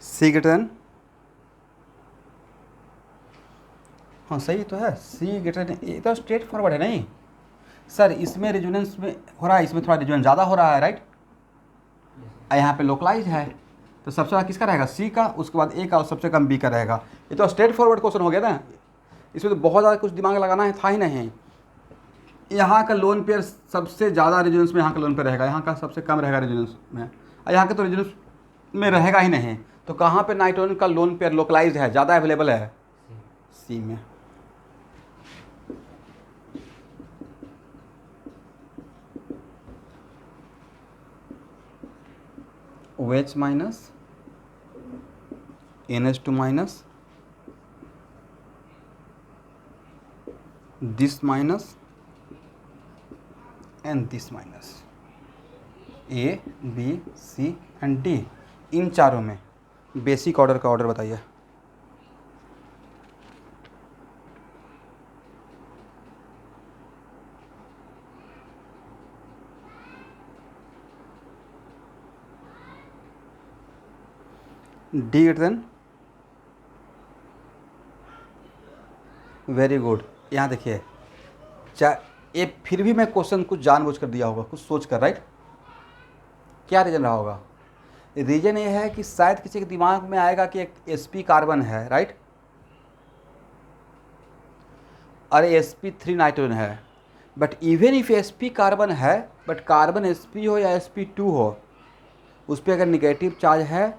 सी ग्रेटर देन, हाँ सही तो है, सी ग्रेटर देन। ये तो स्ट्रेट फॉरवर्ड है नहीं सर, इसमें रेजोनेंस में हो रहा है, इसमें थोड़ा रेजोनेंस ज़्यादा हो रहा है, राइट। यहाँ पे लोकलाइज है, तो सबसे ज़्यादा किसका रहेगा? सी का, उसके बाद ए का, और सबसे कम बी का रहेगा। ये तो स्ट्रेट फॉरवर्ड क्वेश्चन हो गया ना, इसमें तो बहुत ज़्यादा कुछ दिमाग लगाना है था ही नहीं। यहाँ का लोन पेयर सबसे ज़्यादा रेजोनेंस में यहाँ का लोन पेयर रहेगा, यहाँ का सबसे कम रहेगा रेजोनेंस में, और यहाँ का तो रेजोनेंस में रहेगा ही नहीं। तो कहाँ पे नाइट्रोजन का लोन पेयर लोकलाइज है, ज़्यादा अवेलेबल है? सी में। OH minus NH2 minus this minus and this minus, A B C and D। इन चारों में बेसिक ऑर्डर का ऑर्डर बताइए। D greater then, very good. यहाँ देखिए, ये फिर भी मैं क्वेश्चन कुछ जानबूझ कर दिया होगा, कुछ सोच कर, राइट। क्या रीज़न रहा होगा? रीज़न ये है कि शायद किसी के दिमाग में आएगा कि एक sp कार्बन है, राइट, और sp3 नाइट्रोजन है। But even if sp carbon है, बट कार्बन sp हो या sp2 हो, उस पर अगर निगेटिव चार्ज है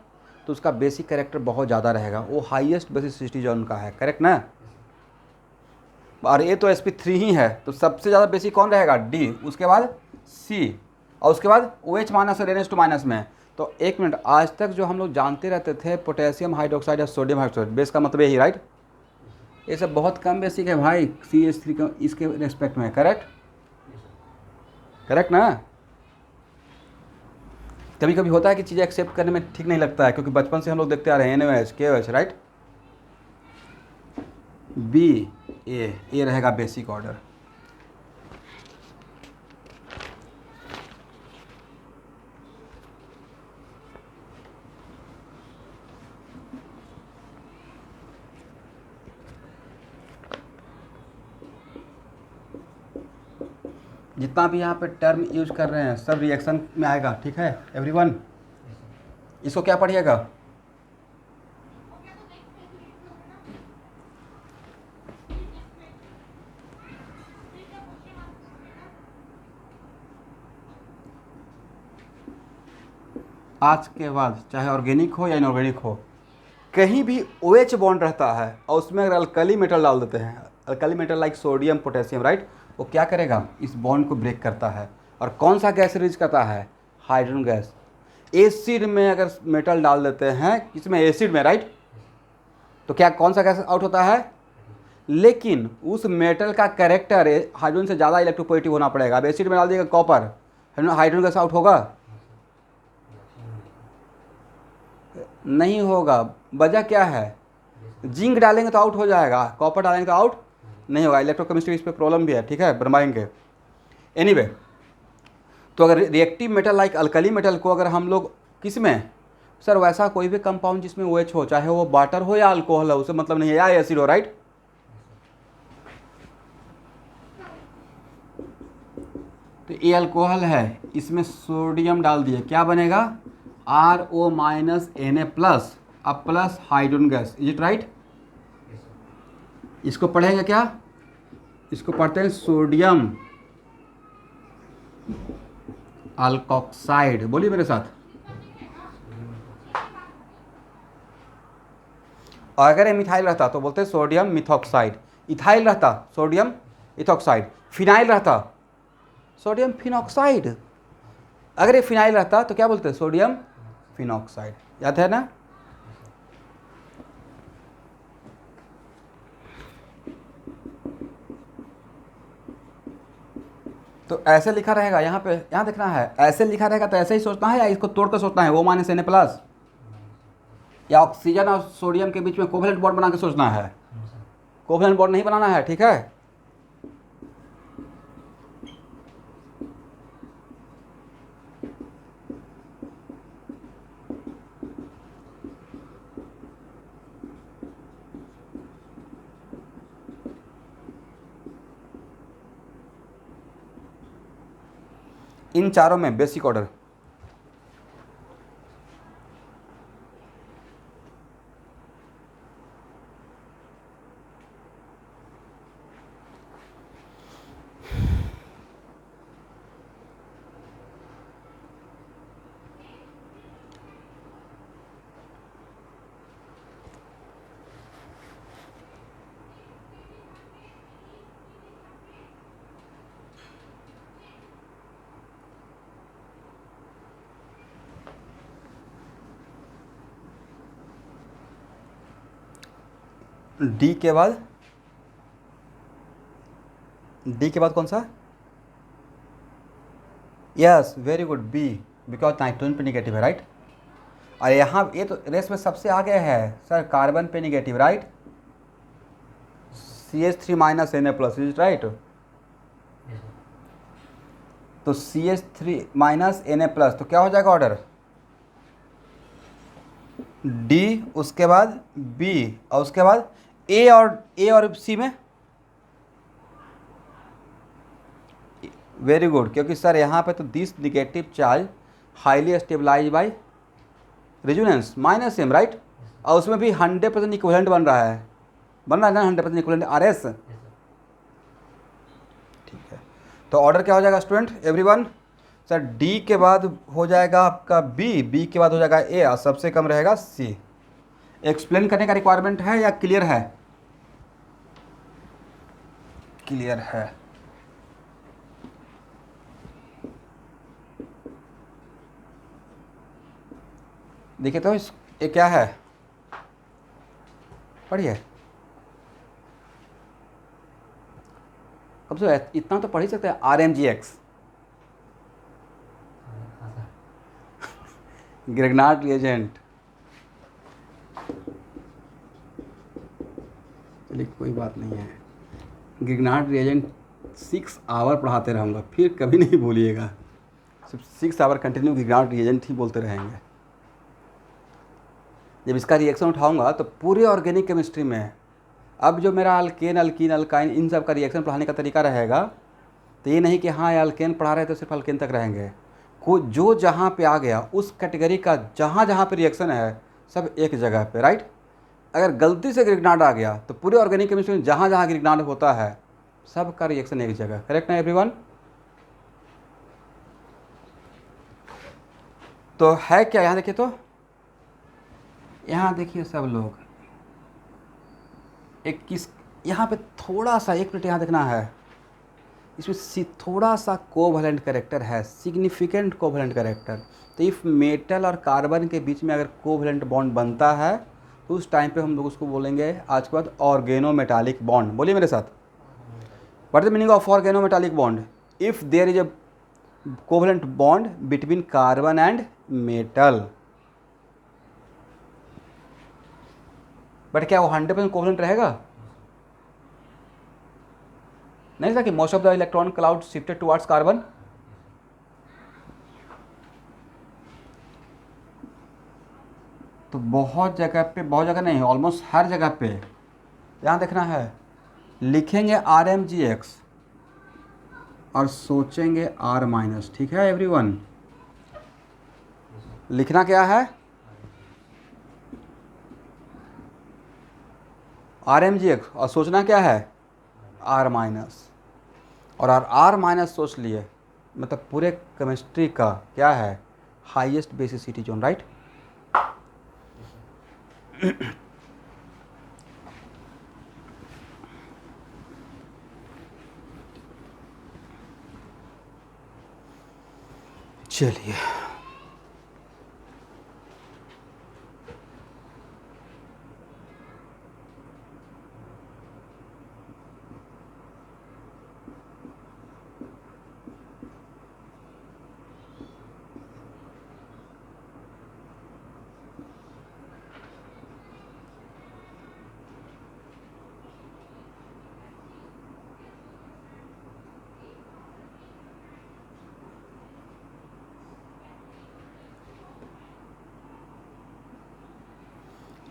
तो उसका बेसिक कैरेक्टर बहुत ज़्यादा रहेगा, वो हाईएस्ट बेसिसिटी जो उनका है, करेक्ट ना। और ये तो sp3 ही है, तो सबसे ज़्यादा बेसिक कौन रहेगा? D, उसके बाद C, और उसके बाद OH माइनस और NH2 माइनस में। तो एक मिनट, आज तक जो हम लोग जानते रहते थे पोटेशियम हाइड्रोक्साइड या सोडियम हाइड्रोक्साइड, बेस का मतलब यही, राइट। ये सब बहुत कम बेसिक है भाई, CH3 का इसके रेस्पेक्ट में, करेक्ट, करेक्ट ना। कभी कभी होता है कि चीज़ें एक्सेप्ट करने में ठीक नहीं लगता है, क्योंकि बचपन से हम लोग देखते आ रहे हैं NaOH KOH, right. B A रहेगा बेसिक ऑर्डर। जितना भी यहाँ पे टर्म यूज कर रहे हैं सब रिएक्शन में आएगा, ठीक है एवरीवन। इसको क्या पढ़िएगा? आज के बाद चाहे ऑर्गेनिक हो या इनऑर्गेनिक हो, कहीं भी OH बॉन्ड रहता है और उसमें अगर अल्कली मेटल डाल देते हैं, alkali metal like sodium potassium, right, वो क्या करेगा? इस बॉन्ड को ब्रेक करता है। और कौन सा गैस रिलीज करता है? Hydrogen gas. एसिड में अगर मेटल डाल देते हैं, किसमें? एसिड में, राइट, तो क्या कौन सा गैस आउट होता है? लेकिन उस मेटल का कैरेक्टर हाइड्रोजन से ज़्यादा इलेक्ट्रोपॉजिटिव होना पड़ेगा। अब एसिड में डाल दिएगा कॉपर, हाइड्रोजन गैस आउट होगा? नहीं होगा। वजह क्या है? जिंक डालेंगे तो आउट हो जाएगा, कॉपर डालेंगे तो आउट नहीं होगा। इलेक्ट्रोकेमिस्ट्री इस पे प्रॉब्लम भी है, ठीक है, बनवाएंगे। एनीवे, तो अगर reactive metal like alkali metal को अगर हम लोग किस में, सर वैसा कोई भी कंपाउंड जिसमें OH हो, चाहे वो वाटर हो या अल्कोहल हो, उसे मतलब नहीं है, या एसिड हो, राइट। तो ये अल्कोहल है, इसमें सोडियम डाल दिए, क्या बनेगा? RO माइनस Na प्लस, अब plus hydrogen gas, is it right? इसको पढ़ेंगे क्या? इसको पढ़ते हैं सोडियम अल्कोक्साइड। बोलिए मेरे साथ, और अगर ये मिथाइल रहता तो बोलते सोडियम मिथॉक्साइड, इथाइल रहता सोडियम इथॉक्साइड, फिनाइल रहता सोडियम फिनॉक्साइड, अगर ये फिनाइल रहता तो क्या बोलते सोडियम फिनॉक्साइड। याद है ना? तो ऐसे लिखा रहेगा यहाँ पे, यहाँ देखना है, ऐसे लिखा रहेगा तो ऐसे ही सोचना है या इसको तोड़ कर सोचना है, O माइनस Na प्लस, या ऑक्सीजन और सोडियम के बीच में कोवेलेंट बॉन्ड बना के सोचना है? कोवेलेंट बॉन्ड नहीं बनाना है, ठीक है। इन चारों में बेसिक ऑर्डर, डी के बाद, डी के बाद कौन सा? Yes very good, B, because nitrogen पे निगेटिव है, राइट। और यहाँ ये तो रेस में सबसे आगे है सर, कार्बन पे negative, right. CH3 minus Na plus, is right. तो CH3 माइनस Na प्लस, तो क्या हो जाएगा ऑर्डर? डी, उसके बाद बी, और उसके बाद ए और सी में वेरी गुड, क्योंकि सर यहाँ पे तो this negative charge highly stabilise by resonance minus M, right. और उसमें भी 100% इक्विवेलेंट बन रहा है ना 100% इक्विवेलेंट RS, ठीक है। तो ऑर्डर क्या हो जाएगा स्टूडेंट एवरीवन? सर डी के बाद हो जाएगा आपका बी के बाद हो जाएगा ए, और सबसे कम रहेगा सी। एक्सप्लेन करने का रिक्वायरमेंट है या क्लियर है? क्लियर है। देखिए तो ये क्या है, पढ़िए। कब से इतना तो पढ़ ही सकते हैं, RMGX, ग्रेगनार्ड रिएजेंट। चलिए कोई बात नहीं है, ग्रेगनार्ड रिएजेंट 6 आवर पढ़ाते रहूँगा, फिर कभी नहीं भूलिएगा, सिर्फ 6 आवर कंटिन्यू ग्रेगनार्ड रिएजेंट ही बोलते रहेंगे। जब इसका रिएक्शन उठाऊंगा तो पूरे ऑर्गेनिक केमिस्ट्री में, अब जो मेरा अल्केन अल्कीन अल्काइन इन सब का रिएक्शन पढ़ाने का तरीका रहेगा, तो ये नहीं कि हाँ ये अल्केन पढ़ा रहे तो सिर्फ अल्केन तक रहेंगे, जो जहाँ पे आ गया उस कैटेगरी का जहाँ जहाँ पे रिएक्शन है सब एक जगह पे, राइट। अगर गलती से ग्रिग्नार्ड आ गया तो पूरे ऑर्गेनिक केमिस्ट्री में जहाँ जहाँ ग्रिग्नार्ड होता है सब का रिएक्शन एक जगह, करेक्ट ना एवरीवन? तो है क्या, यहाँ देखिए, तो यहाँ देखिए सब लोग, एक किस यहाँ पे थोड़ा सा, एक मिनट यहाँ देखना है, इसमें थोड़ा सा कोवैलेंट कैरेक्टर है, सिग्निफिकेंट कोवैलेंट कैरेक्टर। तो इफ़ मेटल और कार्बन के बीच में अगर कोवैलेंट बॉन्ड बनता है तो उस टाइम पे हम लोग उसको बोलेंगे आज के बाद ऑर्गेनोमेटालिक बॉन्ड। बोलिए मेरे साथ, what is the meaning of organometallic bond? If there is a covalent bond between carbon and metal. But क्या वो 100% कोवैलेंट रहेगा? नहीं था कि most of the electron cloud shifted towards carbon. तो बहुत जगह नहीं, ऑलमोस्ट हर जगह पे यहाँ देखना है, लिखेंगे RMGX और सोचेंगे R-, ठीक है एवरीवन? लिखना क्या है? RMGX और सोचना क्या है? R-। और R- सोच लिए मतलब पूरे केमिस्ट्री का क्या है? Highest basicity zone, right. चलिए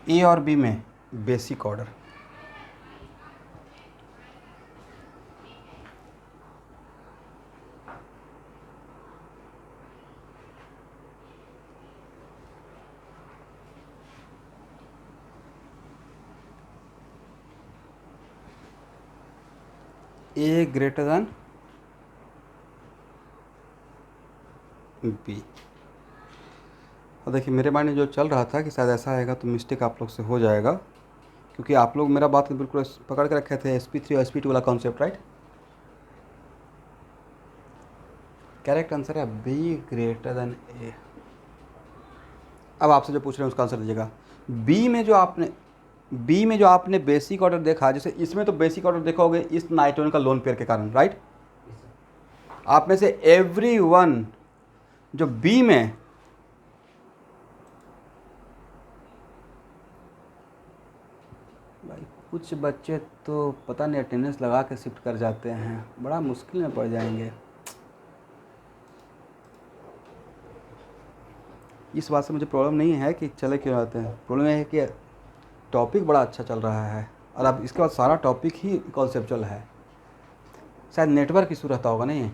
ए और बी में बेसिक ऑर्डर, ए ग्रेटर देन बी। और देखिए मेरे माइंड में जो चल रहा था कि शायद ऐसा आएगा तो मिस्टेक आप लोग से हो जाएगा, क्योंकि आप लोग मेरा बात बिल्कुल पकड़ के रखे थे SP3 और SP2 वाला कॉन्सेप्ट, राइट। करेक्ट आंसर है बी ग्रेटर देन ए। अब आपसे जो पूछ रहे हैं उसका आंसर दीजिएगा। बी में जो आपने बेसिक ऑर्डर देखा, जैसे इसमें तो बेसिक ऑर्डर देखा होगे इस नाइट्रोजन का लोन पेयर के कारण, राइट। आप में से एवरी वन जो बी में भाई, कुछ बच्चे तो पता नहीं अटेंडेंस लगा के शिफ्ट कर जाते हैं, बड़ा मुश्किल में पड़ जाएंगे। इस बात से मुझे प्रॉब्लम नहीं है कि चले क्यों आते हैं, प्रॉब्लम यह है कि टॉपिक बड़ा अच्छा चल रहा है और अब इसके बाद सारा टॉपिक ही कॉन्सेप्चुअल है। शायद नेटवर्क इशू रहता होगा, नहीं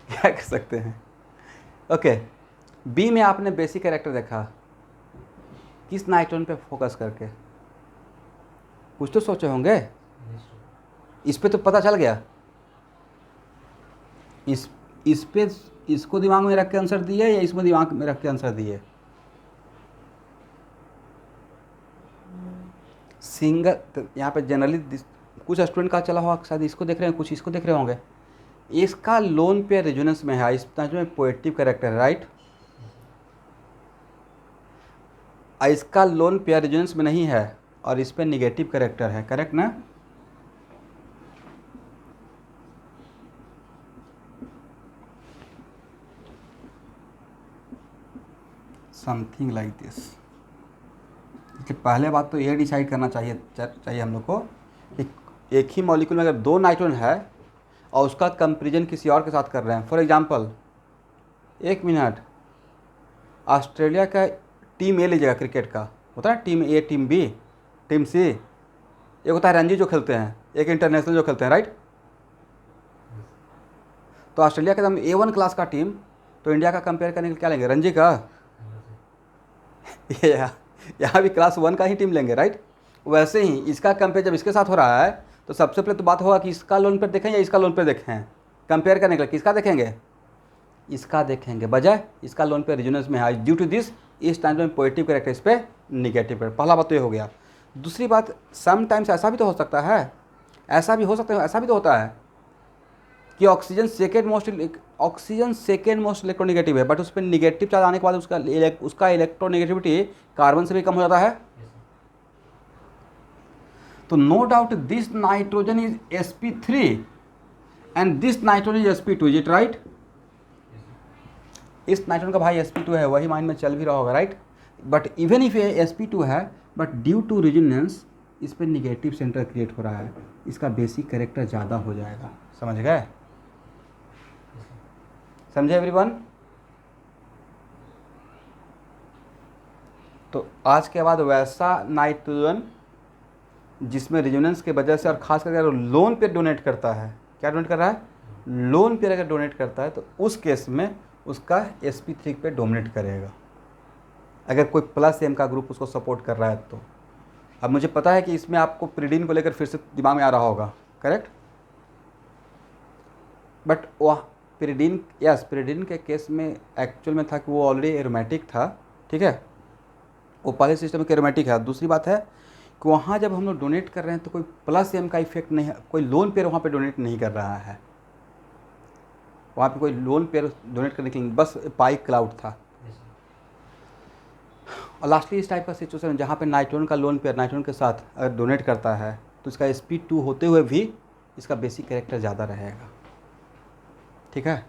क्या कर सकते हैं। ओके, बी में आपने बेसिक कैरेक्टर देखा, किस नाइट्रोजन पे फोकस करके, कुछ तो सोचे होंगे। इस पे तो पता चल गया, इस पे इसको दिमाग में रख के आंसर दिए या इसमें दिमाग में रख के आंसर दिए। सिंगल तो यहाँ पे जनरली कुछ स्टूडेंट का चला हुआ शायद इसको देख रहे हैं, कुछ इसको देख रहे होंगे। इसका लोन पेयर रेजोनेंस में है, इस में पॉजिटिव कैरेक्टर है, राइट। इसका लोन पेयर रेजोनेंस में नहीं है और इस पे निगेटिव कैरेक्टर है, करेक्ट ना। Something like this. पहले बात तो ये डिसाइड करना चाहिए हम लोग को, एक ही मॉलिक्यूल में अगर दो नाइट्रोजन है और उसका कंपेरिजन किसी और के साथ कर रहे हैं। फॉर एग्जांपल, एक मिनट, ऑस्ट्रेलिया का टीम ए लीजिएगा, क्रिकेट का होता है टीम ए, टीम बी, टीम सी। एक होता है रणजी जो खेलते हैं, एक इंटरनेशनल जो खेलते हैं, राइट। तो ऑस्ट्रेलिया का हम A1 क्लास का टीम, तो इंडिया का कंपेयर करने के लिए क्या लेंगे, रणजी का। यहाँ भी क्लास 1 का ही टीम लेंगे, राइट। वैसे ही इसका कंपेयर जब इसके साथ हो रहा है तो सबसे पहले तो बात होगा कि इसका लोन पर देखें या इसका लोन पर देखें। कंपेयर करने के लिए किसका देखेंगे, इसका देखेंगे, बजाय इसका लोन पे रेजोनेंस में है। ड्यू टू दिस इस टाइम में पॉजिटिव कैरेक्टर, इस पे निगेटिव कैरेक्टर। पहला बात तो ये हो गया। दूसरी बात, समटाइम्स ऐसा भी तो हो सकता है, ऐसा भी तो होता है कि ऑक्सीजन सेकेंड मोस्ट इलेक्ट्रोनेगेटिव है, बट उस पर निगेटिव चार्ज आने के बाद उसका इलेक्ट्रोनेगेटिविटी कार्बन से भी कम हो जाता है। तो no doubt this nitrogen is sp3 and this nitrogen is sp2, is it right. इस नाइट्रोजन का भाई sp2 है, वही माइंड में चल भी रहा होगा, राइट। बट इवन इफ ये sp2 है, बट ड्यू टू रेजोनेंस इस पर निगेटिव सेंटर क्रिएट हो रहा है, इसका बेसिक कैरेक्टर ज़्यादा हो जाएगा। समझ गए, समझे एवरीवन। तो आज के बाद वैसा नाइट्रोजन जिसमें रेजोनेंस के वजह से और खास करके अगर लोन पेयर डोनेट करता है, क्या डोनेट कर रहा है, लोन पेयर अगर डोनेट करता है तो उस केस में उसका sp3 पे डोमिनेट करेगा, अगर कोई प्लस m का ग्रुप उसको सपोर्ट कर रहा है तो। अब मुझे पता है कि इसमें आपको पिरिडीन को लेकर फिर से दिमाग में आ रहा होगा, करेक्ट। बट वह पिरिडीन के केस में एक्चुअल में था कि वो ऑलरेडी एरोमेटिक था, ठीक है, वो पहले सिस्टम के एरोमेटिक है। दूसरी बात है कि वहाँ जब हम लोग डोनेट कर रहे हैं तो कोई प्लस m का इफेक्ट नहीं है, कोई लोन पेयर वहाँ पे डोनेट नहीं कर रहा है। वहाँ पे कोई लोन पेयर डोनेट करने के लिए बस पाई क्लाउड था। और लास्टली इस टाइप का सिचुएशन जहाँ पे नाइट्रोन का लोन पेयर नाइट्रोन के साथ अगर डोनेट करता है तो इसका स्पीड 2 होते हुए भी इसका बेसिक कैरेक्टर ज़्यादा रहेगा। ठीक है।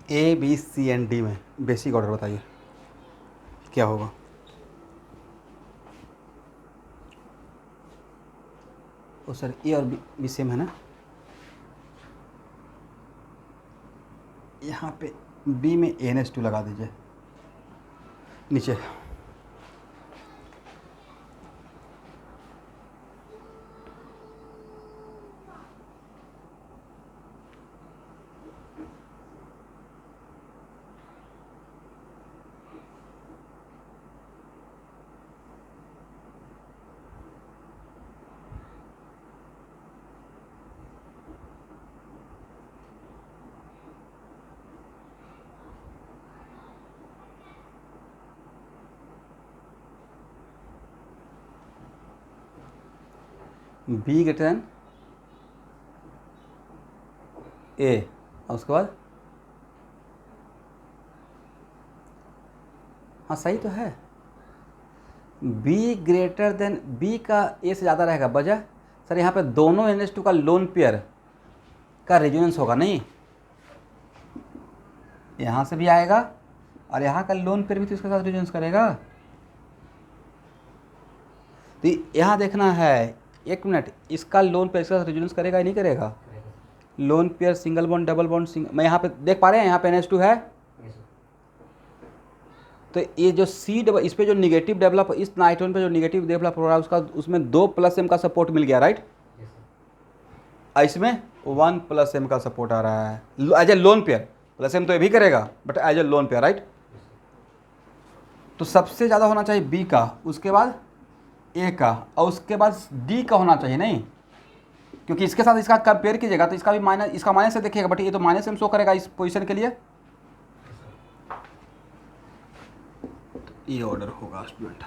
A B C and D में बेसिक ऑर्डर बताइए क्या होगा। ओ सर ए और बी सेम है ना। यहाँ पे बी में NH2 लगा दीजिए नीचे। बी ग्रेटर देन ए और उसके बाद हाँ सही तो है। बी ग्रेटर देन बी का ए से ज़्यादा रहेगा वजह सर यहाँ पे दोनों NH2 का लोन पेयर का रेजोनेंस होगा नहीं, यहाँ से भी आएगा और यहाँ का लोन पेयर भी तो इसके साथ रेजोनेंस करेगा। तो यहाँ देखना है, एक मिनट, इसका लोन पेयर इसके साथ रेजोनेंस करेगा या नहीं करेगा। Lone pair single bond double bond मैं यहाँ पे देख पा रहे हैं, यहाँ पे NH2 है तो ये जो सी डबल इस पे जो निगेटिव डेवलप इस नाइट्रोजन पे जो निगेटिव डेवलप हो रहा है उसका उसमें 2+M का सपोर्ट मिल गया राइट। इसमें 1+M का सपोर्ट आ रहा है as a lone pair. +M तो ये भी करेगा but as a lone pair right. तो सबसे ज़्यादा होना चाहिए बी का, उसके बाद ए का और उसके बाद डी का होना चाहिए नहीं, क्योंकि इसके साथ इसका कंपेयर कीजिएगा तो इसका भी माइनस, इसका माइनस से देखिएगा बट ये तो -M शो करेगा इस पोजीशन के लिए। ये ऑर्डर होगा स्टूडेंट।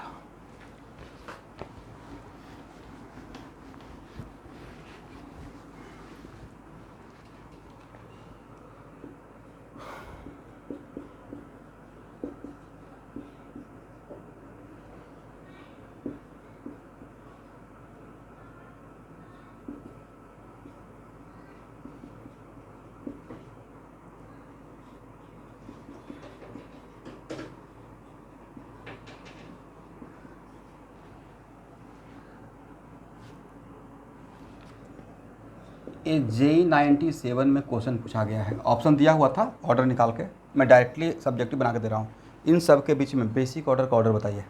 ये JEE 97 में क्वेश्चन पूछा गया है, ऑप्शन दिया हुआ था ऑर्डर निकाल के, मैं डायरेक्टली सब्जेक्टिव बना के दे रहा हूँ। इन सब के बीच में बेसिक ऑर्डर का ऑर्डर बताइए।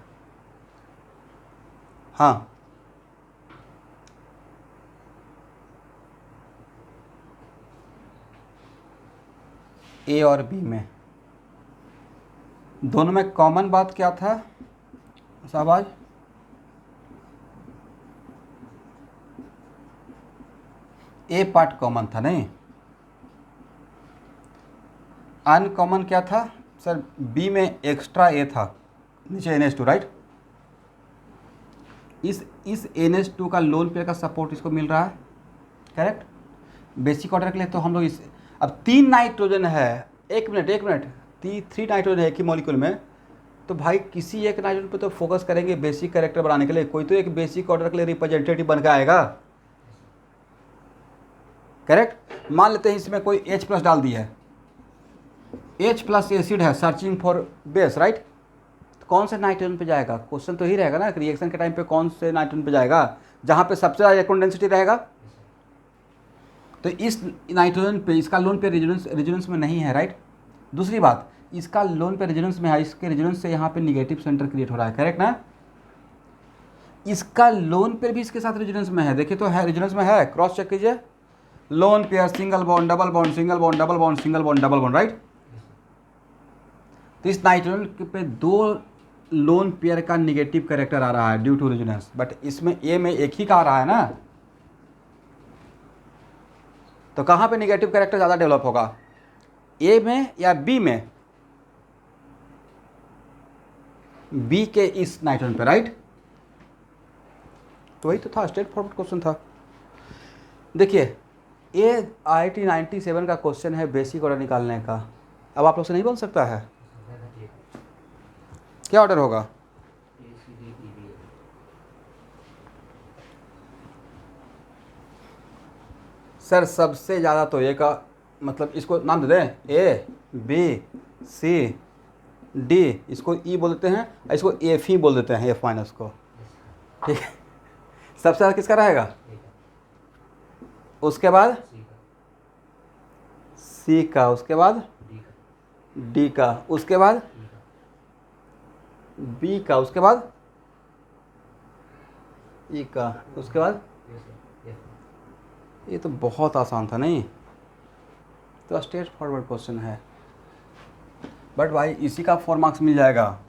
हाँ ए और बी में दोनों में कॉमन बात क्या था शाहबाज। ए पार्ट कॉमन था नहीं, अनकॉमन क्या था सर, बी में एक्स्ट्रा ए था, नीचे NH2 राइट। इस NH2 का लोन पेयर का सपोर्ट इसको मिल रहा है, करेक्ट। बेसिक ऑर्डर के लिए तो हम लोग इस, अब 3 नाइट्रोजन है, एक मिनट 3 नाइट्रोजन है एक ही मॉलिक्यूल में, तो भाई किसी एक नाइट्रोजन पे तो फोकस करेंगे बेसिक कैरेक्टर बनाने के लिए, कोई तो एक बेसिक ऑर्डर के लिए रिप्रेजेंटेटिव बन के आएगा, करेक्ट। मान लेते हैं इसमें कोई H+ डाल दी है, H+ एसिड है, सर्चिंग फॉर बेस राइट, कौन से नाइट्रोजन पे जाएगा, क्वेश्चन तो ही रहेगा ना, रिएक्शन के टाइम पे कौन से नाइट्रोजन पे जाएगा, जहां पे सबसे ज़्यादा इलेक्ट्रॉन डेंसिटी रहेगा। तो इस नाइट्रोजन पे इसका लोन पे रेजोनेंस में नहीं है राइट। दूसरी बात, इसका लोन पे रेजोनेंस में है, इसके रेजोनेंस से यहाँ पे निगेटिव सेंटर क्रिएट हो रहा है, करेक्ट ना। इसका लोन पेयर भी इसके साथ रेजोनेंस में है, देखिए तो है, रेजोनेंस में है, क्रॉस चेक कीजिए, lone pair single bond double bond single bond double bond single bond double bond right. तो इस नाइट्रोजन पे 2 लोन पेयर का निगेटिव कैरेक्टर आ रहा है ड्यू टू रेजोनेंस, बट इसमें ए में एक ही का आ रहा है ना, तो कहाँ पे निगेटिव कैरेक्टर ज़्यादा डेवलप होगा, ए में या बी में, बी के इस नाइट्रोजन पे राइट। तो वही तो था, स्ट्रेट फॉरवर्ड क्वेश्चन था। देखिए ये IIT 97 का क्वेश्चन है बेसिक ऑर्डर निकालने का, अब आप लोग से नहीं बन सकता है, क्या ऑर्डर होगा, सर सबसे ज़्यादा तो ए का, मतलब इसको नाम दे दें ABCD, इसको ई बोल देते हैं, इसको F ही बोल देते हैं, F- को, ठीक है। सबसे ज़्यादा किसका रहेगा, उसके बाद C का, उसके बाद D का, उसके बाद B का, उसके बाद E का, उसके बाद, ये तो बहुत आसान था नहीं, तो स्ट्रेट फॉरवर्ड क्वेश्चन है, बट भाई इसी का 4 मार्क्स मिल जाएगा।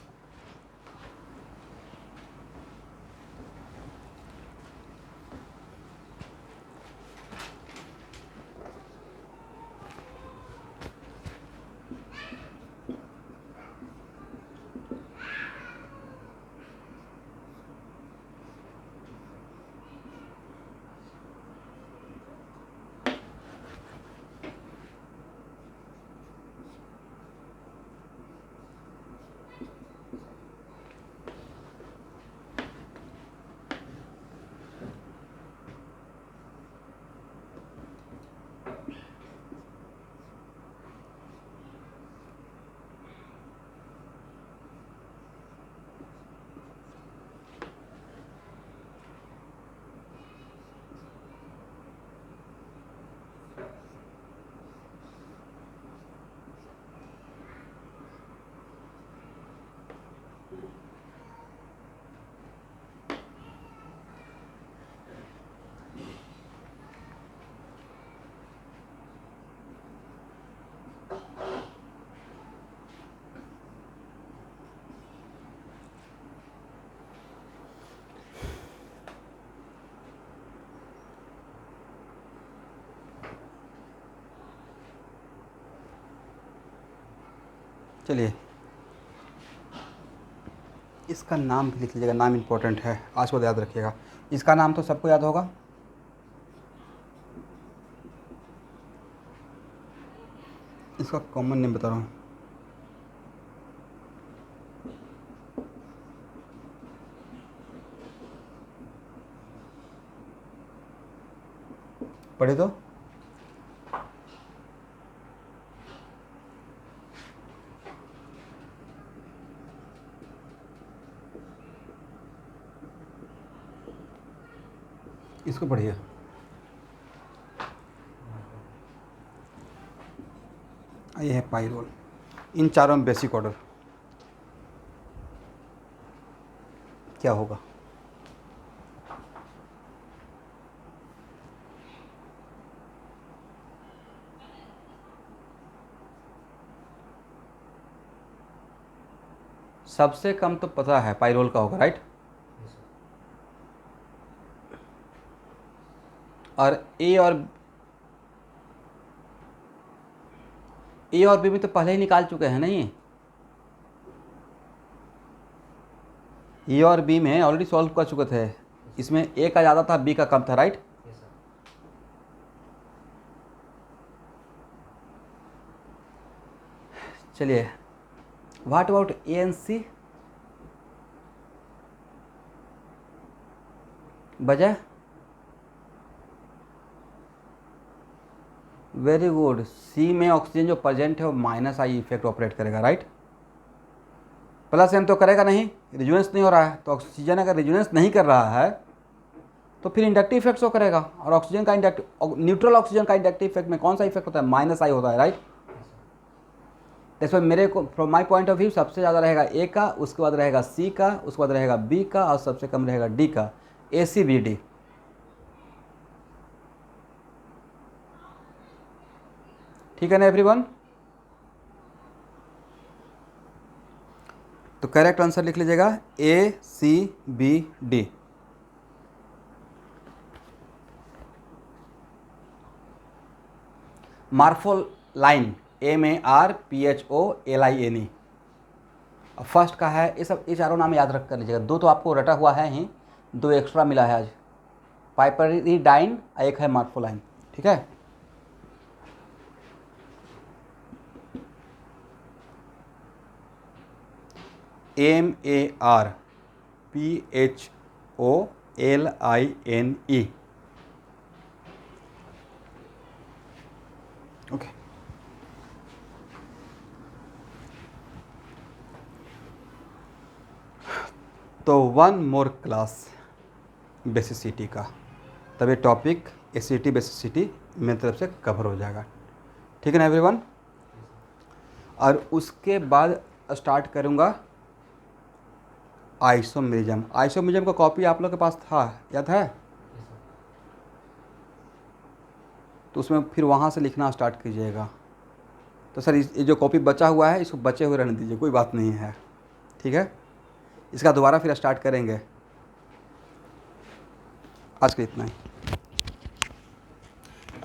चलिए इसका नाम भी लिख लीजिएगा, नाम इम्पोर्टेंट है, आज को याद रखिएगा। इसका नाम तो सबको याद होगा, इसका कॉमन नेम बता रहा हूँ, पढ़े तो, इसको पढ़िए, ये है पाइरोल। इन चारों में बेसिक ऑर्डर क्या होगा, सबसे कम तो पता है पाइरोल का होगा राइट, और ए और ए और बी में तो पहले ही निकाल चुके हैं नहीं, ए और बी में ऑलरेडी सॉल्व कर चुके थे। इसमें ए का ज़्यादा था, बी का कम था, राइट। चलिए, व्हाट अबाउट ए एंड सी, वजह वेरी गुड, सी में ऑक्सीजन जो प्रेजेंट है वो माइनस आई इफेक्ट ऑपरेट करेगा, राइट। प्लस एम तो करेगा नहीं, रिजोनेंस नहीं हो रहा है, तो ऑक्सीजन अगर रिजोनेंस नहीं कर रहा है तो फिर इंडक्टिव इफेक्ट शो करेगा। और ऑक्सीजन का इंडक्टिव, न्यूट्रल ऑक्सीजन का इंडक्टिव इफेक्ट में कौन सा इफेक्ट होता है, माइनस आई होता है, राइट। इसमें मेरे को from my point of view सबसे ज़्यादा रहेगा ए का, उसके बाद रहेगा सी का, उसके बाद रहेगा बी का, और सबसे कम रहेगा डी का, ए सी बी डी। ठीक है ना एवरीवन। तो करेक्ट आंसर लिख लीजिएगा A C B D. Morpholine, MARPHOLINE first का है। ये सब, ये चारों नाम याद रख कर लीजिएगा। दो तो आपको रटा हुआ है ही, दो एक्स्ट्रा मिला है आज, पाइपरिडाइन, एक है मार्फोलाइन, ठीक है। MARPHOLINE, okay. तो वन मोर क्लास बेसिसिटी का, तब ये टॉपिक एसिडिटी बेसिसिटी मेरी तरफ से कवर हो जाएगा, ठीक है ना एवरीवन। और उसके बाद स्टार्ट करूँगा आइसोमेरिज्म। आइसोमेरिज्म का कॉपी आप लोग के पास था, याद है। तो उसमें फिर वहाँ से लिखना स्टार्ट कीजिएगा। तो सर ये जो कॉपी बचा हुआ है इसको बचे हुए रहने दीजिए, कोई बात नहीं है, ठीक है। इसका दोबारा फिर स्टार्ट करेंगे। आज के इतना ही।